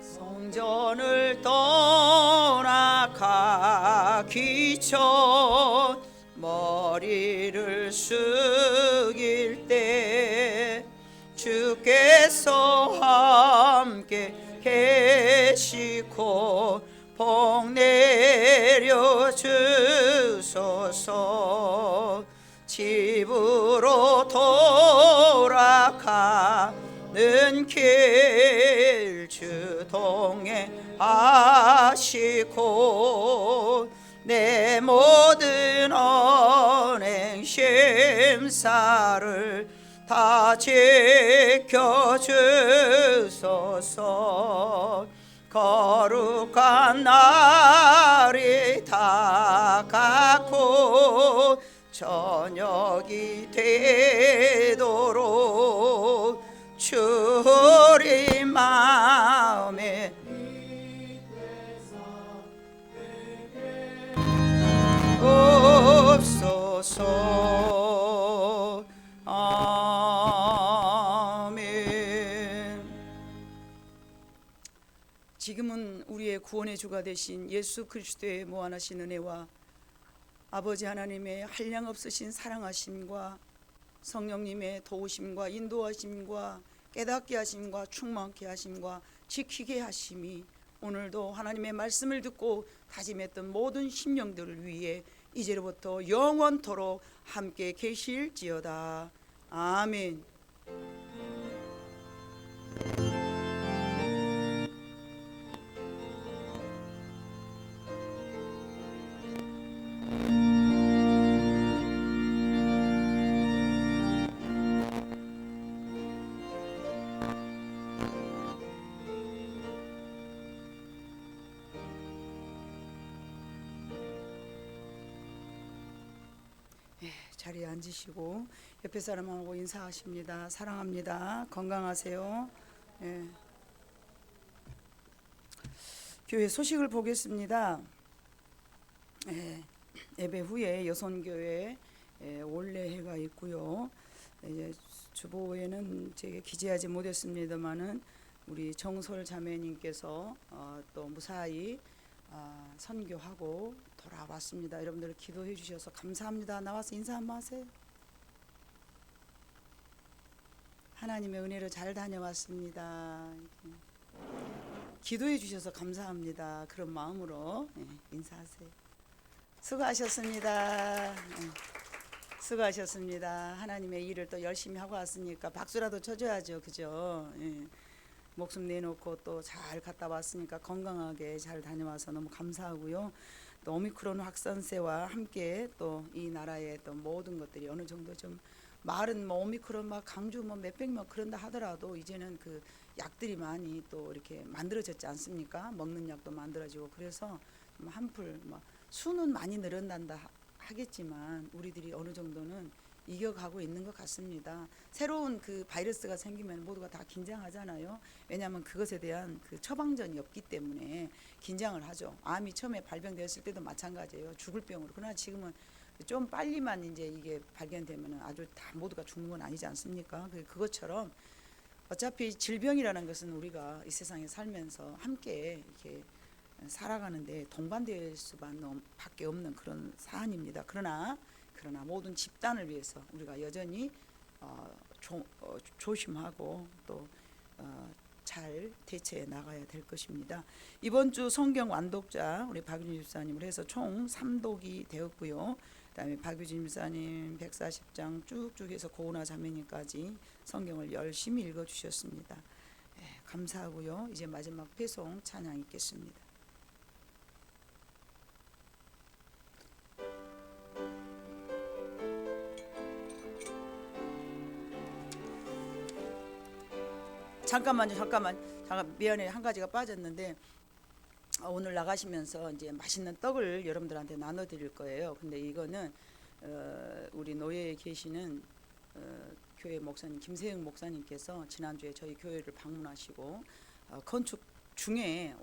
성전을 떠나가기 전 머리를 숙일 때 주께서 함께 계시고 복 내려 주소서. 집으로 돌아가는 길 주동에 하시고 내 모든 언행 심사를 다 지켜주소서. 거룩한 날이 다가고 저녁이 되도록 주의 마음에 없소서. 아멘. 지금은 우리의 구원의 주가 되신 예수 그리스도의 무한하신 은혜와 아버지 하나님의 한량없으신 사랑하심과 성령님의 도우심과 인도하심과 깨닫게 하심과 충만케 하심과 지키게 하심이 오늘도 하나님의 말씀을 듣고 다짐했던 모든 심령들을 위해 이제로부터 영원토록 함께 계실지어다. 아멘. 자리에 앉으시고 옆에 사람하고 인사하십니다. 사랑합니다. 건강하세요. 교회 소식을 보겠습니다. 예배 후에 여선교회 올레회가 있고요. 이제 주보에는 제가 기재하지 못했습니다만은 우리 정솔 자매님께서 또 무사히 선교하고 돌아왔습니다. 여러분들 기도해 주셔서 감사합니다. 나와서 인사 한번 하세요. 하나님의 은혜로 잘 다녀왔습니다. 기도해 주셔서 감사합니다. 그런 마음으로 인사하세요. 수고하셨습니다. 수고하셨습니다. 하나님의 일을 또 열심히 하고 왔으니까 박수라도 쳐줘야죠. 그죠? 목숨 내놓고 또 잘 갔다 왔으니까 건강하게 잘 다녀와서 너무 감사하고요. 또 오미크론 확산세와 함께 또 이 나라의 또 모든 것들이 어느 정도 좀 말은 뭐 오미크론 막 강주 뭐 몇백 명 그런다 하더라도 이제는 그 약들이 많이 또 이렇게 만들어졌지 않습니까? 먹는 약도 만들어지고 그래서 한풀 뭐 수는 많이 늘어난다 하겠지만 우리들이 어느 정도는 이겨가고 있는 것 같습니다. 새로운 그 바이러스가 생기면 모두가 다 긴장하잖아요. 왜냐하면 그것에 대한 그 처방전이 없기 때문에 긴장을 하죠. 암이 처음에 발병되었을 때도 마찬가지예요. 죽을 병으로. 그러나 지금은 좀 빨리만 이제 이게 발견되면 아주 다 모두가 죽는 건 아니지 않습니까? 그것처럼 어차피 질병이라는 것은 우리가 이 세상에 살면서 함께 이렇게 살아가는데 동반될 수밖에 없는 그런 사안입니다. 그러나 모든 집단을 위해서 우리가 여전히 조심하고 또 잘 대처해 나가야 될 것입니다. 이번 주 성경 완독자 우리 박유진 집사님을 해서 총 3독이 되었고요. 그다음에 박유진 집사님 140장 쭉쭉 해서 고은아 자매님까지 성경을 열심히 읽어주셨습니다. 감사하고요. 이제 마지막 회송 찬양 있겠습니다. 잠깐만요. 잠깐 미안해. 한 가지가 빠졌는데 오늘 나가시면서 이제 맛있는 떡을 여러분들한테 나눠 드릴 거예요. 근데 이거는 우리 노예에 계시는 교회 목사님 김세영 목사님께서 지난주에 저희 교회를 방문하시고 건축 중에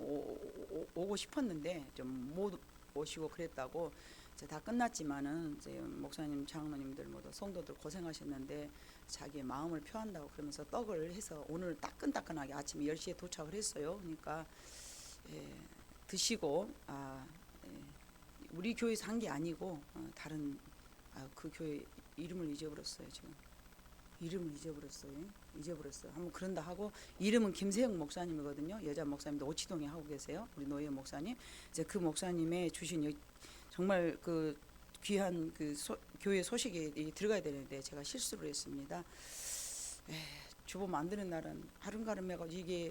오고 싶었는데 좀 못 오시고 그랬다고 이제 다 끝났지만은 이제 목사님 장로님들 모두 성도들 고생하셨는데 자기의 마음을 표한다고 그러면서 떡을 해서 오늘 따끈따끈하게 아침 10시에 도착을 했어요. 그러니까 드시고 우리 교회에서 한 게 아니고 다른 그 교회 이름을 잊어버렸어요. 지금 이름을 잊어버렸어요. 한번 그런다 하고 이름은 김세영 목사님이거든요. 여자 목사님도 오치동에 하고 계세요. 우리 노예 목사님. 이제 그 목사님의 주신 정말 그 귀한 그 교회 소식이 들어가야 되는데 제가 실수를 했습니다. 주보 만드는 날은 하름가름 해가지고 이게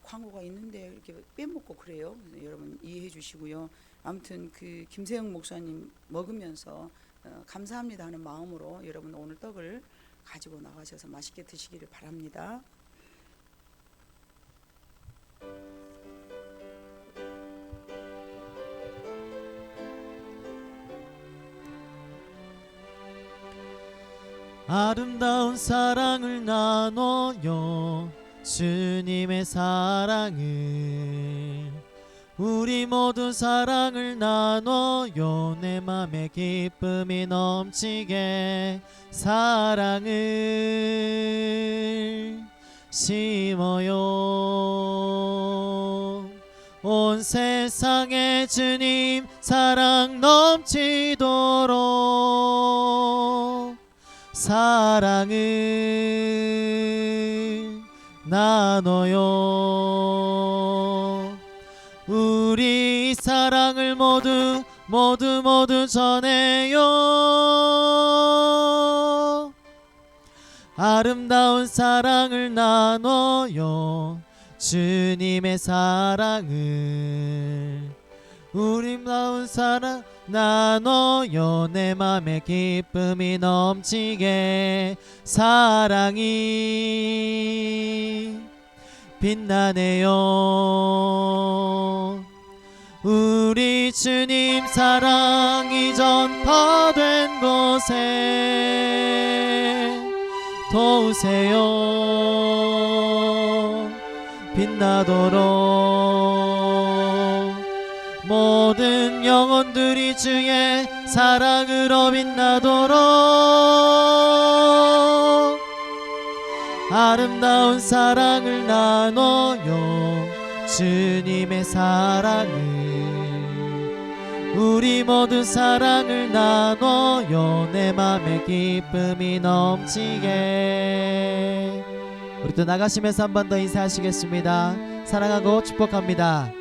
광고가 있는데 이렇게 빼먹고 그래요. 여러분 이해해 주시고요. 아무튼 그 김세영 목사님 먹으면서 감사합니다 하는 마음으로 여러분 오늘 떡을 가지고 나가셔서 맛있게 드시기를 바랍니다. 아름다운 사랑을 나눠요. 주님의 사랑을 우리 모두 사랑을 나눠요. 내 맘에 기쁨이 넘치게 사랑을 심어요. 온 세상에 주님 사랑 넘치도록 사랑을 나눠요. 우리 사랑을 모두 전해요. 아름다운 사랑을 나눠요. 주님의 사랑을 우리 아름다운 사랑 나눠요. 내 맘에 기쁨이 넘치게 사랑이 빛나네요. 우리 주님 사랑이 전파된 곳에 도우세요. 빛나도록 모든 영혼들이 주의 사랑으로 빛나도록 아름다운 사랑을 나눠요. 주님의 사랑을 우리 모두 사랑을 나눠요. 내 맘에 기쁨이 넘치게. 우리 또 나가시면서 한 번 더 인사하시겠습니다. 사랑하고 축복합니다.